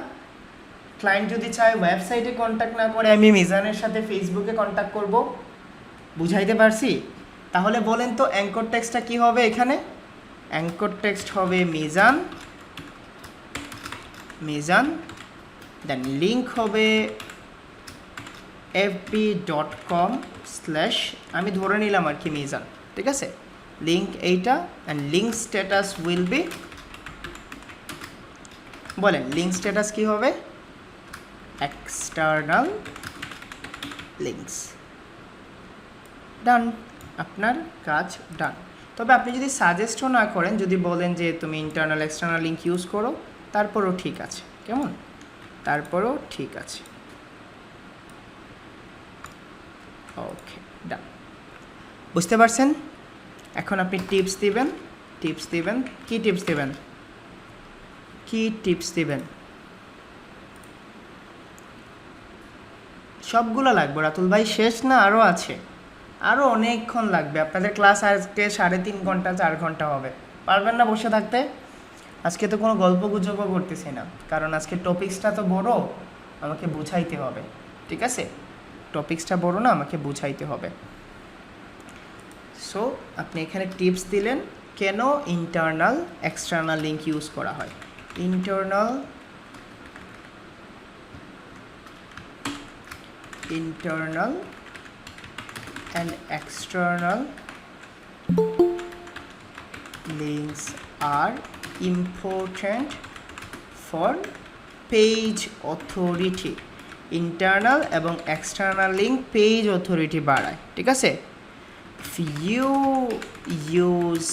A: ক্লায়েন্ট যদি চায় ওয়েবসাইটে কন্ট্যাক্ট না করে আমি মিজানের সাথে ফেসবুকে কন্ট্যাক্ট করব। বুঝাইতে পারছি? তাহলে বলেন তো অ্যাঙ্কর টেক্সটটা কী হবে এখানে? অ্যাঙ্কর টেক্সট হবে মিজান, দেন লিঙ্ক হবে fb.com/ আমি ধরে নিলাম আর কি মিজান, ঠিক আছে? লিঙ্ক এইটা, and link status will be, বলেন লিঙ্ক স্ট্যাটাস কী হবে? External links. ডান, আপনার কাজ ডান। তবে আপনি যদি সাজেস্টও না করেন, যদি বলেন যে তুমি ইন্টারনাল এক্সটার্নাল লিঙ্ক ইউজ করো, তারপরও ঠিক আছে। কেমন? তারপরও ঠিক আছে। ওকে, ডান। বুঝতে পারছেন? এখন আপনি টিপস দিবেন। কি টিপস দিবেন? সবগুলো লাগবে রাতুল ভাই, শেষ না, আরও আছে, আরও অনেকক্ষণ লাগবে। আপনাদের ক্লাস আজকে 3.5 ঘন্টা 4 ঘন্টা হবে, পারবেন না বসে থাকতে? আজকে তো কোনো গল্প গুজবও করতেছি না, কারণ আজকে টপিক্সটা তো বড়, আমাকে বুঝাইতে হবে, ঠিক আছে? টপিক্সটা বড় না, আমাকে বুঝাইতে হবে। সো আপনি এখানে টিপস দিলেন কেন ইন্টারনাল এক্সটার্নাল লিঙ্ক ইউজ করা হয়। Internal and external links are important for page authority. Internal এবং এক্সটার্নাল লিঙ্ক পেজ অথরিটি বাড়ায়, ঠিক আছে? If you use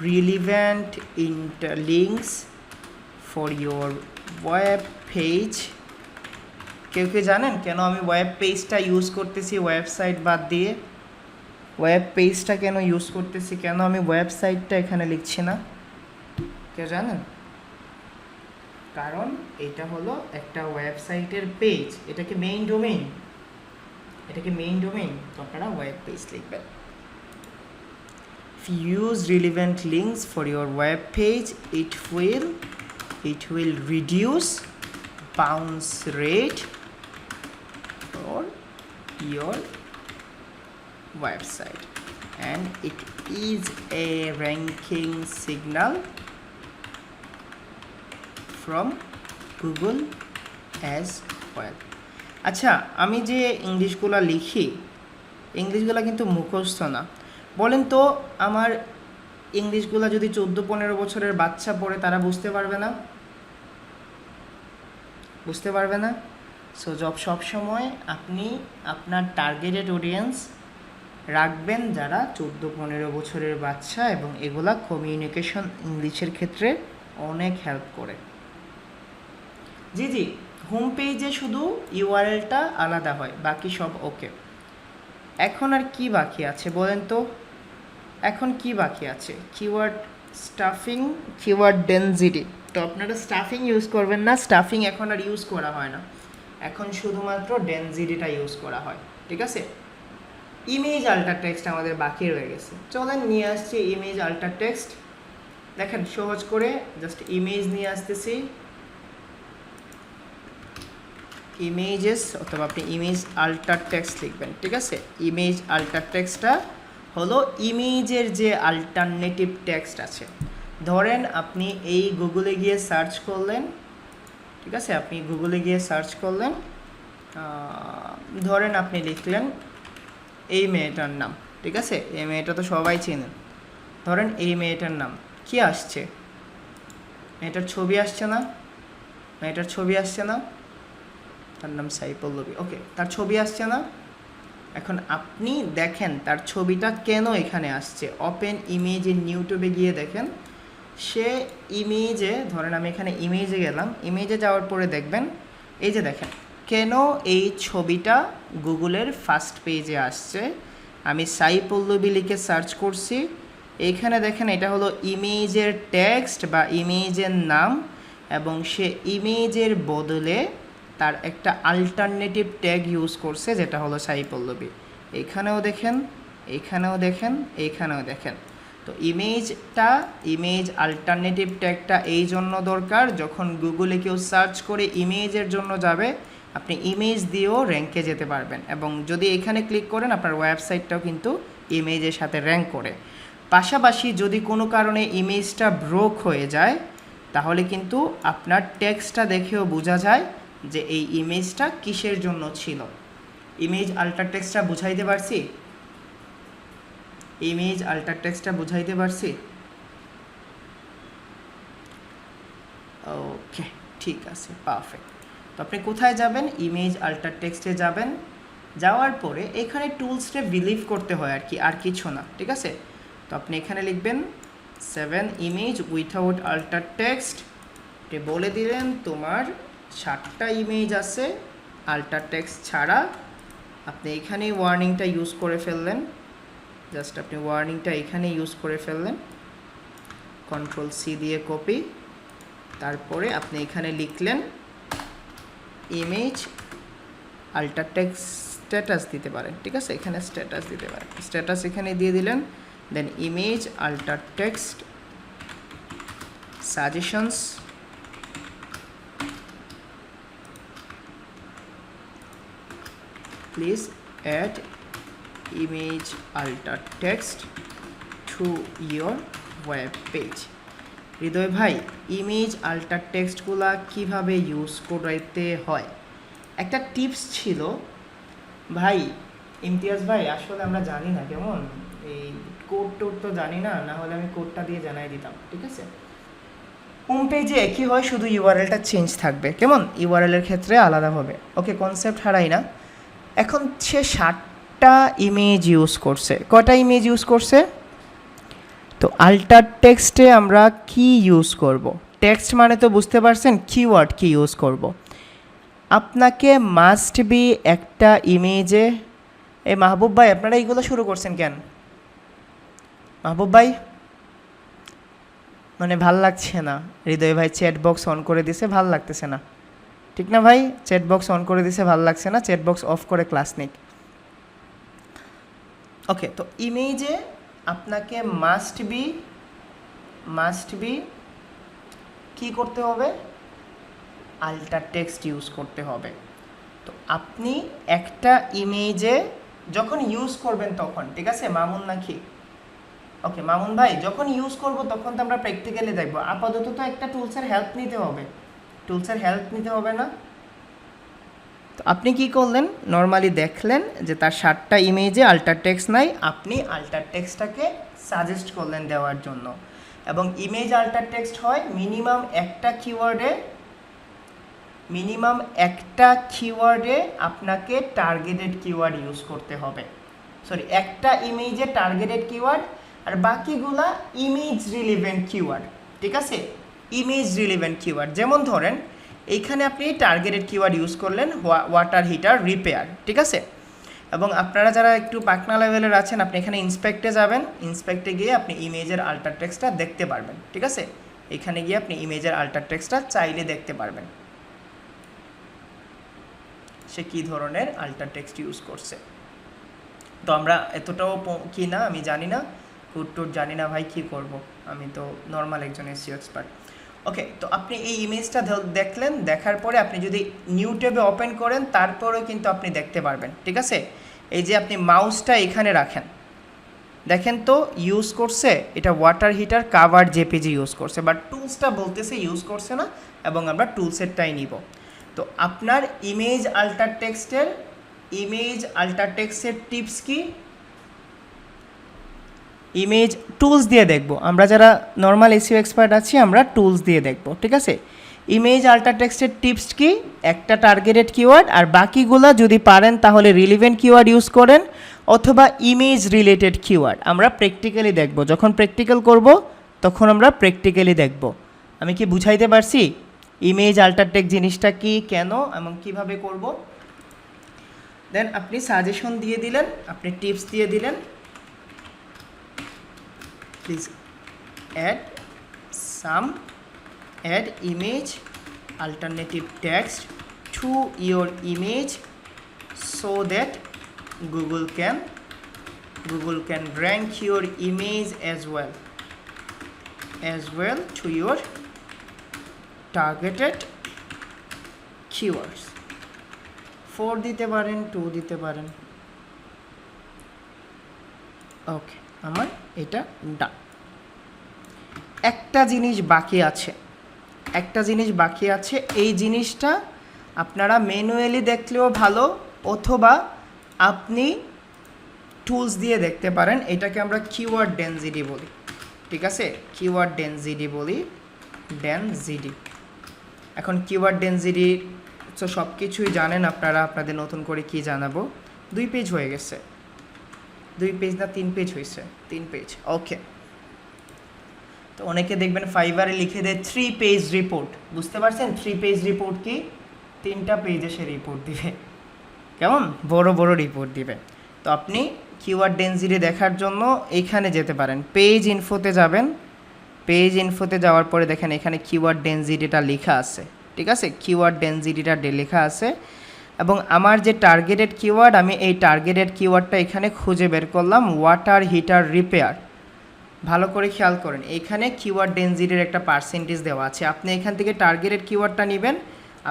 A: relevant interlinks for your web page, কেউ জানেন কেন আমি ওয়েব পেজটা ইউজ করতেছি ওয়েবসাইট বাদ দিয়ে? ওয়েব পেজটা কেন ইউজ করতেছি, কেন আমি ওয়েবসাইটটা এখানে লিখছি না? কেউ জানেন? কারণ এটা হলো একটা ওয়েবসাইটের পেজ, এটাকে মেইন ডোমেইন, তো আপনারা ওয়েব পেজ লিখবেন। use relevant links for your web page, it will reduce bounce rate for your website, and it is a ranking signal from Google as well. আচ্ছা, আমি যে ইংলিশগুলো লিখি, ইংলিশগুলো কিন্তু মুখস্থ না। বলেন তো, আমার ইংলিশগুলো যদি 14-15 বছরের বাচ্চা পড়ে, তারা বুঝতে পারবে না? বুঝতে পারবে না? সো সবসময় আপনি আপনার টার্গেটেড অডিয়েন্স রাখবেন যারা 14-15 বছরের বাচ্চা, এবং এগুলা কমিউনিকেশন ইংলিশের ক্ষেত্রে অনেক হেল্প করে। জি, হোম পেজে শুধু ইউআরএলটা আলাদা হয়, বাকি সব ওকে। এখন আর কি বাকি আছে বলেন তো? এখন কি বাকি আছে? Keyword stuffing, keyword density. তো আপনারা স্টাফিং ইউজ করবেন না, স্টাফিং এখন আর ইউজ করা হয় না, এখন শুধুমাত্র ডেনসিটিটা ইউজ করা হয়, ঠিক আছে? ইমেজ আল্টার টেক্সট আমাদের বাকি রয়ে গেছে, চলেন নিয়ে আসছি ইমেজ আল্টার টেক্সট। দেখেন সহজ করে জাস্ট ইমেজ নিয়ে আসতেছি, ইমেজেস, অথবা আপনি ইমেজ আল্টার টেক্সট লিখবেন, ঠিক আছে? ইমেজ আল্টার টেক্সটটা হলো ইমেজের যে আল্টারনেটিভ টেক্সট আছে। ধরেন আপনি এই গুগলে গিয়ে সার্চ করলেন, ঠিক আছে? আপনি গুগলে গিয়ে সার্চ করলেন, ধরেন আপনি লিখলেন এই মেয়েটার নাম, ঠিক আছে? এই মেয়েটা তো সবাই চেনেন। ধরেন এই মেয়েটার নাম কি আসছে? মেয়েটার ছবি আসছে না? মেয়েটার ছবি আসছে না? তার নাম সাই পল্লবী, ওকে, তার ছবি আসছে না? এখন আপনি দেখেন তার ছবিটা কেন এখানে আসছে। ওপেন ইমেজ ইন ইউটিউবে গিয়ে দেখেন, সে ইমেজে, ধরেন আমি এখানে ইমেজে গেলাম, ইমেজে যাওয়ার পরে দেখবেন এই যে দেখেন কেন এই ছবিটা গুগলের ফার্স্ট পেজে আসছে। আমি সাই পল্লবী লিখে সার্চ করছি, এইখানে দেখেন এটা হলো ইমেজের টেক্সট বা ইমেজের নাম, এবং সে ইমেজের বদলে তার একটা আল্টারনেটিভ ট্যাগ ইউজ করছে, যেটা হলো সাই পল্লবী। এখানেও দেখেন, এইখানেও দেখেন, এইখানেও দেখেন। তো ইমেজ আল্টারনেটিভ ট্যাগটা এই জন্য দরকার, যখন গুগলে কেউ সার্চ করে ইমেজের জন্য যাবে, আপনি ইমেজ দিয়েও র্যাঙ্কে যেতে পারবেন, এবং যদি এখানে ক্লিক করেন আপনার ওয়েবসাইটটাও কিন্তু ইমেজের সাথে র্যাঙ্ক করে। পাশাপাশি যদি কোনো কারণে ইমেজটা ব্রোক হয়ে যায়, তাহলে কিন্তু আপনার টেক্সটটা দেখেও বোঝা যায় যে এই ইমেজটা কিসের জন্য ছিল। ইমেজ আল্টার টেক্সটটা বুঝাইতে পারছি? ইমেজ আল্টার টেক্সটটা বুঝাইতে পারছি? ওকে, ঠিক আছে, পারফেক্ট। তো আপনি কোথায় যাবেন? ইমেজ আল্টার টেক্সটে যাবেন, যাওয়ার পরে এখানে টুলসটা বিলিভ করতে হয় আর কি, আর কিছু না, ঠিক আছে? তো আপনি এখানে লিখবেন 7 ইমেজ উইথাউট আল্টার টেক্সট, এটা বলে দিলেন তোমার 7টা ইমেজ আছে আল্টার টেক্সট ছাড়া। আপনি এখানেই ওয়ার্নিংটা ইউজ করে ফেললেন, জাস্ট আপনি ওয়ার্নিংটা এখানে ইউজ করে ফেললেন, Ctrl+C দিয়ে কপি, তারপরে আপনি এখানে লিখলেন ইমেজ আল্টার টেক্সট স্ট্যাটাস দিতে পারেন, ঠিক আছে? এখানে স্ট্যাটাস দিতে পারেন, স্ট্যাটাস এখানে দিয়ে দিলেন, then image alter text suggestions, please add image alter text to your web page। Hridoy ভাই, ইমেজ আল্টার টেক্সটগুলা কিভাবে ইউজ করতে হয় একটা টিপস ছিল ভাই। ইমতিয়াজ ভাই, আসলে আমরা জানি না, কেমন এই কোড টোড তো জানি না, না হলে আমি কোডটা দিয়ে জানাই দিতাম, ঠিক আছে? হোম পেজে একই হয়, শুধু ইউআরএলটা চেঞ্জ থাকবে, কেমন? ইউআরএলের ক্ষেত্রে আলাদা হবে, ওকে, কনসেপ্ট হারাই না। এখন সে 7টা ইমেজ ইউজ করছে, কয়টা ইমেজ ইউজ করছে? তো আল্টার টেক্সটে আমরা কি ইউজ করব? টেক্সট মানে তো বুঝতে পারছেন, কিওয়ার্ড কি ইউজ করব। আপনাকে মাস্ট বি একটা ইমেজে, এই মাহবুব ভাই আপনারা এইগুলো শুরু করছেন কেন? মাহবুব ভাই, মানে ভাল লাগছে না। হৃদয় ভাই চ্যাট বক্স অন করে দিছে, ভাল লাগতেছে না, ঠিক না ভাই? চ্যাট বক্স অন করে দিছে, ভাল লাগছে না, চ্যাট বক্স অফ করে ক্লাস নিক। ওকে, তো ইমেজে আপনাকে মাস্ট বি কি করতে হবে, আল্টার টেক্সট ইউজ করতে হবে। তো আপনি একটা ইমেজে যখন ইউজ করবেন তখন, ঠিক আছে মামুন নাকি, ওকে মামুন ভাই, যখন ইউজ করব তখন তো আমরা প্র্যাকটিক্যালি দেখব, আপাতত তো একটা টুলসের হেল্প নিতে হবে না? তো আপনি কি করলেন, নর্মালি দেখলেন যে তার 7টা ইমেজে আল্টার টেক্সট নাই, আপনি আল্টার টেক্সটটাকে সাজেস্ট করলেন দেওয়ার জন্য। এবং ইমেজ আল্টার টেক্সট হয় মিনিমাম একটা কিওয়ার্ডে আপনাকে টার্গেটেড কিওয়ার্ড ইউজ করতে হবে, একটা ইমেজে টার্গেটেড কিওয়ার্ড, আর বাকিগুলা ইমেজ রিলেভেন্ট কিওয়ার্ড, ঠিক আছে, ইমেজ রিলেভেন্ট কিওয়ার্ড। যেমন ধরেন এইখানে আপনি টার্গেটেড কিওয়ার্ড ইউজ করলেন ওয়াটার হিটার রিপেয়ার, ঠিক আছে। এবং আপনারা যারা একটু পাকনা লেভেলের আছেন, আপনি এখানে ইন্সপেক্টে যাবেন, ইন্সপেক্টে গিয়ে আপনি ইমেজের আল্টার টেক্সটটা দেখতে পারবেন, ঠিক আছে। এখানে গিয়ে আপনি ইমেজের আল্টার টেক্সটটা চাইলে দেখতে পারবেন সে কী ধরনের আল্টার টেক্সট ইউজ করছে। তো আমরা এতটাও কি না, আমি জানি না, কুটটুট জানি না ভাই, কি করব, আমি তো নর্মাল একজন এসইও এক্সপার্ট। ওকে, তো আপনি এই ইমেজটা দেখলেন, দেখার পরে আপনি যদি নিউ ট্যাবে ওপেন করেন তারপরেও কিন্তু আপনি দেখতে পারবেন, ঠিক আছে। এই যে আপনি মাউসটা এখানে রাখেন, দেখেন তো ইউজ করছে এটা water heater cover JPG use করছে, বাট টুলসটা বলতেছে ইউজ করছে না, এবং আমরা টুলসেরটাই নিব। তো আপনার ইমেজ আল্টার টেক্সটের টিপস কি, ইমেজ টুলস দিয়ে দেখব, আমরা যারা নর্মাল এসইও এক্সপার্ট আছি আমরা টুলস দিয়ে দেখব, ঠিক আছে। ইমেজ আল্টার টেক্সটের টিপস কি, একটা টার্গেটেড কিওয়ার্ড, আর বাকিগুলো যদি পারেন তাহলে রিলেভেন্ট কিওয়ার্ড ইউজ করেন, অথবা ইমেজ রিলেটেড কিওয়ার্ড। আমরা প্র্যাকটিক্যালি দেখব, যখন প্র্যাকটিক্যাল করব তখন আমরা প্র্যাকটিক্যালি দেখব। আমি কি বুঝাইতে পারছি ইমেজ আল্টার টেক্সট জিনিসটা কি, কেন এবং কিভাবে করব। দেন আপনি সাজেশন দিয়ে দিলেন, আপনি টিপস দিয়ে দিলেন, please add image alternative text to your image so that Google can rank your image as well to your targeted keywords। 4 দিতে পারেন, 2 দিতে পারেন। ওকে, আমার এটা ডান। একটা জিনিস বাকি আছে, এই জিনিসটা আপনারা ম্যানুয়ালি দেখলেও ভালো, অথবা আপনি টুলস দিয়ে দেখতে পারেন। এটাকে আমরা কিওয়ার্ড ডেনসিটি বলি, ঠিক আছে, কিওয়ার্ড ডেনসিটি বলি, ডেনসিটি। এখন কিওয়ার্ড ডেনসিটি তো সব কিছুই জানেন আপনারা, আপনাদের নতুন করে কি জানাবো। 2 পেজ হয়ে গেছে, 2 পেজ না 3 পেজ হয়েছে, 3 পেজ। ওকে, তো অনেকে দেখবেন ফাইবারে লিখে দেয় 3 পেজ রিপোর্ট, বুঝতে পারছেন 3 পেজ রিপোর্ট কি, 3টা পেজে সে রিপোর্ট দিবে, কেমন বড় বড় রিপোর্ট দিবে। তো আপনি কিওয়ার্ড ডেনসিটি দেখার জন্য এইখানে যেতে পারেন, পেজ ইনফোতে যাবেন, পেজ ইনফোতে যাওয়ার পরে দেখেন এখানে কিওয়ার্ড ডেনসিটিটা লেখা আছে, ঠিক আছে, কিওয়ার্ড ডেনসিটিটা লেখা আছে। এবং আমার যে টার্গেটেড কিওয়ার্ড, আমি এই টার্গেটেড কিওয়ার্ডটা এখানে খুঁজে বের করলাম, ওয়াটার হিটার রিপেয়ার। ভালো করে খেয়াল করেন, এখানে কিওয়ার্ড ডেনসিটির একটা পার্সেন্টেজ দেওয়া আছে, আপনি এখান থেকে টার্গেটেড কিওয়ার্ডটা নেবেন,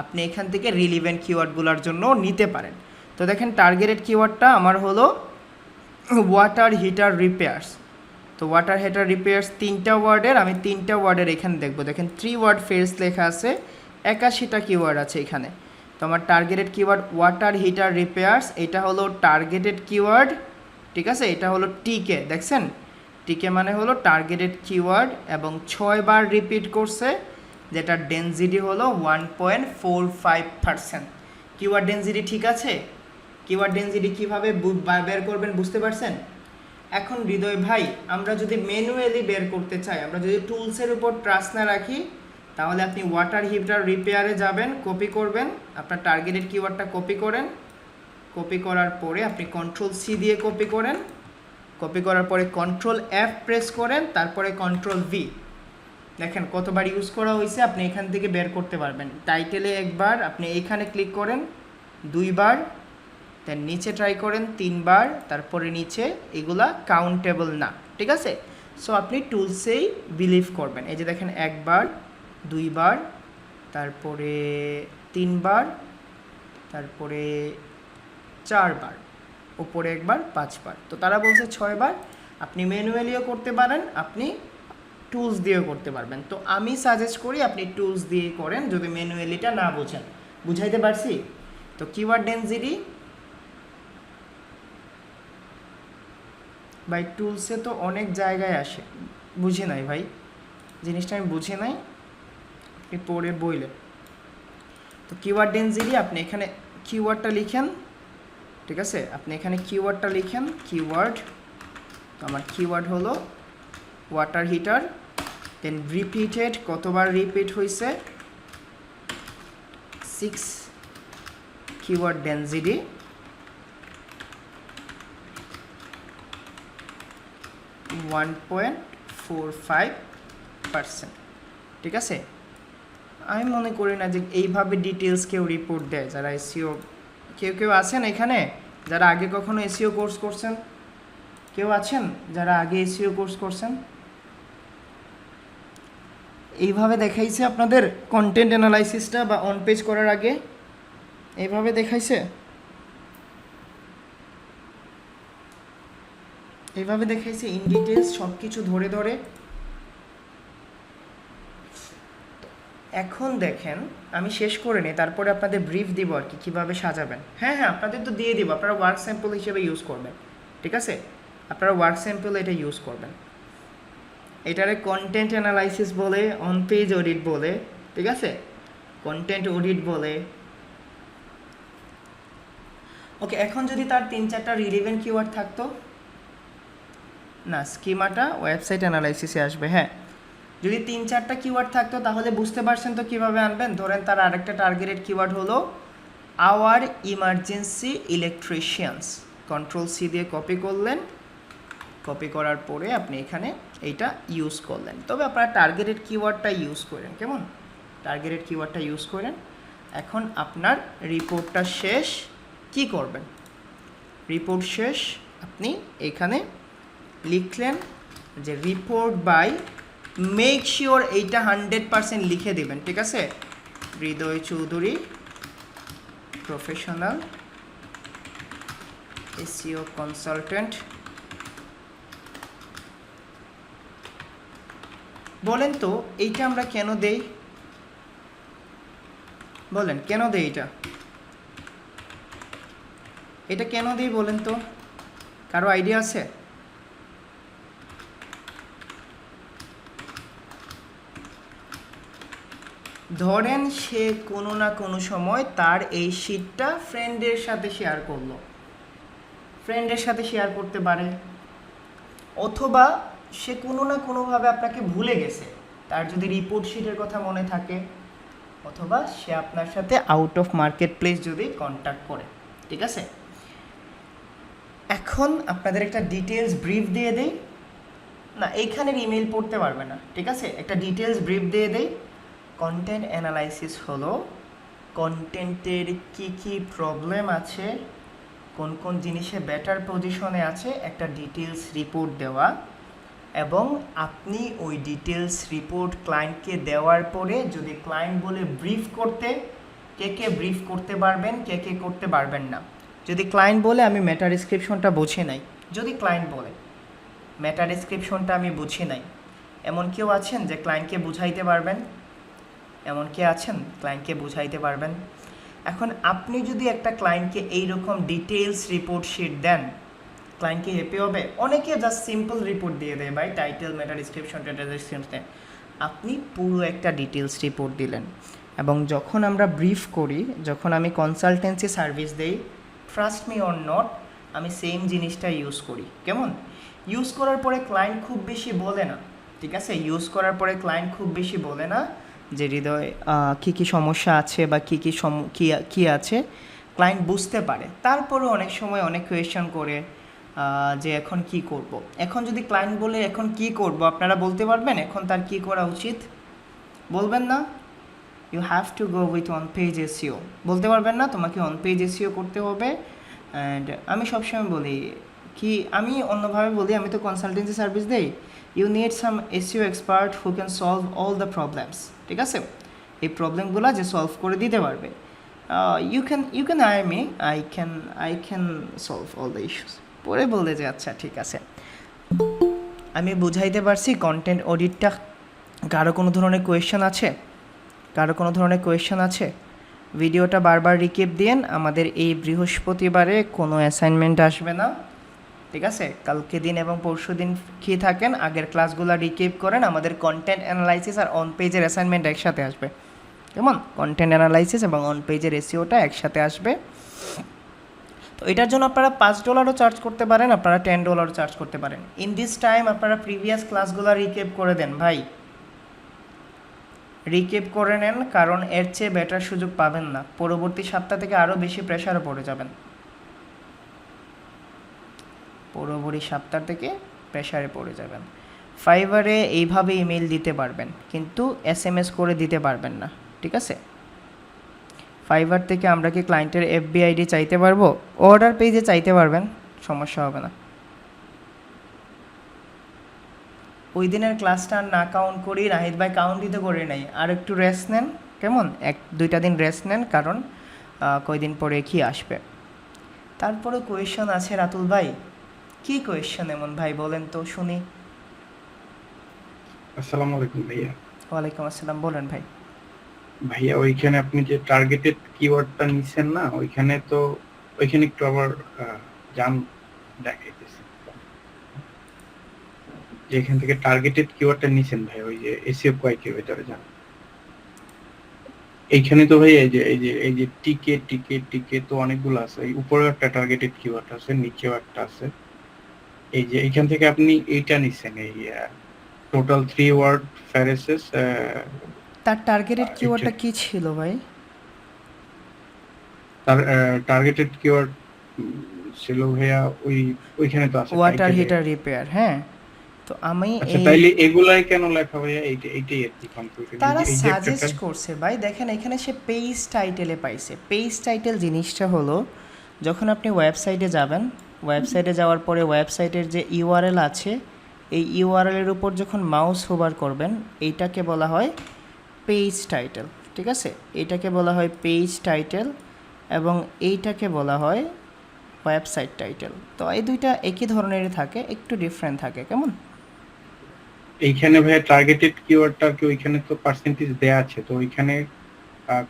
A: আপনি এখান থেকে রিলিভেন্ট কিওয়ার্ডগুলোর জন্য নিতে পারেন। তো দেখেন টার্গেটেড কিওয়ার্ডটা আমার হলো ওয়াটার হিটার রিপেয়ার্স। তো ওয়াটার হিটার রিপেয়ার্স 3টা ওয়ার্ডের, আমি 3টা ওয়ার্ডের এখানে দেখব, দেখেন 3 ওয়ার্ড ফ্রেজ লেখা আছে, 81টা কিওয়ার্ড আছে এখানে। তো আমার targeted keyword water heater repairs, এটা হলো টার্গেটেড কিওয়ার্ড, ঠিক আছে। এটা হলো টিকে, দেখছেন টিকে মানে হলো টার্গেটেড কিওয়ার্ড, এবং 6 বার রিপিট করছে, যেটা ডেনসিটি হলো 1.45%। কিওয়ার্ড ডেনসিটি ঠিক আছে। কিওয়ার্ড ডেনসিটি কীভাবে বের করবেন বুঝতে পারছেন। এখন হৃদয় ভাই, আমরা যদি ম্যানুয়ালি বের করতে চাই, আমরা যদি টুলসের উপর ট্রাস্ট না রাখি, তাহলে আপনি ওয়াটার হিটার রিপেয়ারে যাবেন, কপি করবেন, আপনার টার্গেটেড কিওয়ার্ডটা কপি করেন, কপি করার পরে আপনি Ctrl+C দিয়ে কপি করেন, কপি করার পরে Ctrl+F প্রেস করেন, তারপরে Ctrl+V। দেখেন কতবার ইউজ করা হয়েছে, আপনি এখান থেকে বের করতে পারবেন। টাইটেলে একবার, আপনি এইখানে ক্লিক করেন 2 বার, দেন নিচে ট্রাই করেন 3 বার, তারপরে নিচে, এগুলা কাউন্টেবল না, ঠিক আছে। সো আপনি টুলসেই বিলিভ করবেন। এই যে দেখেন 1 বার 2 বার, তারপরে 3 বার, তারপরে 4 বার, উপরে 1 বার, 5 বার। তো তারা বলছে 6 বার। আপনি ম্যানুয়ালিও করতে পারেন, আপনি টুলস দিয়েও করতে পারবেন। তো আমি সাজেস্ট করি আপনি টুলস দিয়ে করেন যদি ম্যানুয়ালিটা না বোঝেন। বুঝাইতে পারছি? তো কিওয়ার্ড ডেনসিটি ভাই টুলসে তো অনেক জায়গায় আসে। বুঝি নাই ভাই, জিনিসটা আমি বুঝি নাই, আপনি পড়ে বইলেন। তো কিওয়ার্ড ডেনসিটি আপনি এখানে কিওয়ার্ডটা লিখেন, ঠিক আছে, আপনি এখানে কিওয়ার্ডটা লিখেন, কিওয়ার্ড। তো আমার কিওয়ার্ড হলো ওয়াটার হিটার, দেন রিপিটেড, কতবার রিপিট হয়েছে 6, কিওয়ার্ড ডেনসিটি 1.45%, ঠিক আছে। আমি মনে করি না যে এইভাবে ডিটেলস কেউ রিপোর্ট দেয় যারা এসইও। কেউ আছেন এখানে যারা আগে কখনো এসইও কোর্স করছেন? কেউ আছেন যারা আগে এসইও কোর্স করছেন? এইভাবে দেখাইছে আপনাদের কন্টেন্ট অ্যানালাইসিসটা বা অন পেজ করার আগে এইভাবে দেখাইছে? এইভাবে দেখাইছে ইন ডিটেলস সব কিছু ধরে ধরে? এখন দেখেন আমি শেষ করে নিই, তারপরে আপনাদের ব্রিফ দিব আর কি কীভাবে সাজাবেন। হ্যাঁ হ্যাঁ, আপনাদের তো দিয়ে দিব, আপনারা ওয়ার্ক স্যাম্পল হিসেবে ইউজ করবেন, ঠিক আছে। আপনারা ওয়ার্ক স্যাম্পল এটা ইউজ করবেন। এটারে কন্টেন্ট অ্যানালাইসিস বলে, অন পেজ অডিট বলে, ঠিক আছে, কন্টেন্ট অডিট বলে। ওকে, এখন যদি তার 3-4টা রিলেভেন্ট কিওয়ার্ড থাকতো, না স্কিমাটা ওয়েবসাইট অ্যানালাইসিসে আসবে। হ্যাঁ, যদি 3-4টা কিওয়ার্ড থাকতো তাহলে বুঝতে পারছেন তো কীভাবে আনবেন। ধরেন তার আরেকটা টার্গেটেড কিওয়ার্ড হলো আওয়ার ইমার্জেন্সি ইলেকট্রিশিয়ানস, কন্ট্রোল-C দিয়ে কপি করলেন, কপি করার পরে আপনি এখানে এইটা ইউজ করলেন। তবে আপনারা টার্গেটেড কিওয়ার্ডটা ইউজ করেন, কেমন, টার্গেটেড কিওয়ার্ডটা ইউজ করেন। এখন আপনার রিপোর্টটা শেষ, কি করবেন? রিপোর্ট শেষ, আপনি এখানে লিখলেন যে রিপোর্ট বাই, মেক শিওর এইটা 100% লিখে দেবেন, ঠিক আছে, হৃদয় চৌধুরী, প্রফেশনাল এসইও কনসালটেন্ট। বলেন তো এইটা আমরা কেন দেই? বলেন কেন দেই এটা কেন দেই বলেন তো, কারো আইডিয়া আছে? ধরেন সে কোনো না কোনো সময় তার এই শিটটা ফ্রেন্ডের সাথে শেয়ার করলো, ফ্রেন্ডের সাথে শেয়ার করতে পারে, অথবা সে কোনো না কোনোভাবে আপনাকে ভুলে গেছে, তার যদি রিপোর্ট শিটের কথা মনে থাকে, অথবা সে আপনার সাথে আউট অফ মার্কেট প্লেস যদি কন্ট্যাক্ট করে, ঠিক আছে। এখন আপনাদের একটা ডিটেলস ব্রিফ দিয়ে দেই, না এইখানের ইমেল পড়তে পারবে না, ঠিক আছে, একটা ডিটেলস ব্রিফ দিয়ে দেই। কন্টেন্ট অ্যানালাইসিস হলো কন্টেন্টের কি প্রবলেম আছে, কোন কোন জিনিসে বেটার পজিশনে আছে একটা ডিটেলস রিপোর্ট দেওয়া, এবং আপনি ওই ডিটেলস রিপোর্ট ক্লায়েন্টকে দেওয়ার পরে যদি ক্লায়েন্ট বলে ব্রিফ করতে, কে ব্রিফ করতে পারবেন, কে করতে পারবেন না। যদি ক্লায়েন্ট বলে আমি মেটা ডেসক্রিপশনটা বুঝি নাই, যদি ক্লায়েন্ট বলে মেটা ডেসক্রিপশনটা আমি বুঝি নাই, এমন কেউ আছেন যে ক্লায়েন্টকে বুঝাইতে পারবেন? এমন কে আছেন ক্লায়েন্টকে বুঝাইতে পারবেন? এখন আপনি যদি একটা ক্লায়েন্টকে এইরকম ডিটেলস রিপোর্ট শিট দেন, ক্লায়েন্টকে হ্যাপি হবে? অনেকে জাস্ট সিম্পল রিপোর্ট দিয়ে দেয় ভাই, টাইটেল, মেটা ডিসক্রিপশন, ডেটা ডিসক্রিপশন। আপনি পুরো একটা ডিটেলস রিপোর্ট দিলেন, এবং যখন আমরা ব্রিফ করি, যখন আমি কনসালটেন্সি সার্ভিস দেই, ট্রাস্ট মি অর নট, আমি সেম জিনিসটা ইউজ করি। কেমন? ইউজ করার পরে ক্লায়েন্ট খুব বেশি বলে না, ঠিক আছে, ইউজ করার পরে ক্লায়েন্ট খুব বেশি বলে না যে হৃদয় কী সমস্যা আছে বা কী আছে, ক্লায়েন্ট বুঝতে পারে। তারপরেও অনেক সময় অনেক কোয়েশ্চেন করে যে এখন কি করব। এখন যদি ক্লায়েন্ট বলে এখন কি করব, আপনারা বলতে পারবেন এখন তার কি করা উচিত? বলবেন না? You have to go with on page SEO, বলতে পারবেন না তোমাকে অন পেজ এসইও করতে হবে। অ্যান্ড আমি সবসময় বলি কি আমি অন্যভাবে বলি, আমি তো কনসালটেন্সি সার্ভিস দেই। You need some SEO expert who can solve all the problems, ঠিক আছে? এই প্রবলেমগুলো যে সলভ করে দিতে পারবে। You can hire me, I can solve all the issues. পরে বলে যে আচ্ছা ঠিক আছে, আমি বুঝাইতে পারছি কন্টেন্ট অডিটটা। কারো কোনো ধরনের কোয়েশ্চেন আছে? কারো কোনো ধরনের কোয়েশ্চেন আছে? ভিডিওটা বারবার রিকেপ দিন। আমাদের এই বৃহস্পতিবারে কোনো অ্যাসাইনমেন্ট আসবে না, ঠিক আছে? কালকে দিন এবং পরশু দিন কি থাকেন, আগের ক্লাসগুলো রিকেপ করেন। আমাদের কন্টেন্ট অ্যানালাইসিস আর অন পেজের অ্যাসাইনমেন্ট একসাথে আসবে, কেমন? কন্টেন্ট অ্যানালাইসিস এবং অন পেজের এসইওটা একসাথে আসবে। তো এটার জন্য আপনারা $5 চার্জ করতে পারেন, আপনারা $10 চার্জ করতে পারেন। ইন দিস টাইম আপনারা প্রিভিয়াস ক্লাসগুলো রিকেপ করে দেন ভাই, রিকেপ করে নেন, কারণ এর চেয়ে বেটার সুযোগ পাবেন না। পরবর্তী সপ্তাহ থেকে আরও বেশি প্রেশারে পড়ে যাবেন, পরবর্তী সপ্তাহ থেকে প্রেশারে পড়ে যাবেন। ফাইবারে এইভাবে ইমেল দিতে পারবেন, কিন্তু SMS করে দিতে পারবেন না, ঠিক আছে? ফাইবার থেকে আমরা কি ক্লায়েন্টের FB ID চাইতে পারবো? অর্ডার পেজে চাইতে পারবেন, সমস্যা হবে না। ওই দিনের ক্লাসটা না কাউন্ট করি, রাহিদ ভাই কাউন্ট দিতে করে নাই, আর একটু রেস্ট নেন, কেমন? 1-2টা দিন রেস্ট নেন, কারণ কয়দিন পরে কি আসবে। তারপরে কোয়েশ্চেন আছে রাতুল ভাই, কি কোয়েশ্চেন এমন ভাই বলেন তো শুনি।
B: আসসালামু আলাইকুম ভাইয়া।
A: ওয়ালাইকুম আসসালাম, বলেন ভাই।
B: ভাইয়া ওইখানে আপনি যে টার্গেটেড কিওয়ার্ডটা নিছেন না, ওইখানে একটু আবার জাম দেখাইতেছে। যেখান থেকে টার্গেটেড কিওয়ার্ডটা নিছেন ভাই, ওই যে এসইও কোয়াইকের ভেতরে যান। এইখানে তো ভাই এই যে টিকে তো অনেকগুলো আছে। এই উপরে একটা টার্গেটেড কিওয়ার্ড আছে, নিচেও একটা আছে। এই যে এইখান থেকে আপনি এইটা নিছেন, এই টোটাল 3 ওয়ার্ড ফ্যারেসেস।
A: তার টার্গেটেড কিওয়ার্ডটা কি ছিল ভাই?
B: তার টার্গেটেড কিওয়ার্ড ছিল ভাইয়া ওইখানে তো আছে
A: ওয়াটার হিটার রিপেয়ার, হ্যাঁ। তো আমি
B: আচ্ছা, তাইলে এগুলাই কেন লেখা ভাইয়া? এইটাই আর কি কনফিউশন।
A: তারা
B: এই যে একটা
A: সাজেস্ট করছে ভাই, দেখেন এখানে সে পেজ টাইটেলে পাইছে। পেজ টাইটেল জিনিসটা হলো, যখন আপনি ওয়েবসাইটে যাবেন, ওয়েবসাইটে যাওয়ার পরে ওয়েবসাইটের যে ইউআরএল আছে, এই ইউআরএলের উপর যখন মাউস হোভার করবেন, এইটাকে বলা হয় পেজ টাইটেল, ঠিক আছে? এইটাকে বলা হয় পেজ টাইটেল, এবং এইটাকে বলা হয় ওয়েবসাইট টাইটেল। তো এই দুইটা একই ধরনেরই থাকে, একটু ডিফারেন্ট থাকে, কেমন?
B: এইখানে ভাইয়া টার্গেটেড কিওয়ার্ডটা কি ওইখানে তো পার্সেন্টেজ দেয়া আছে, তো ওইখানে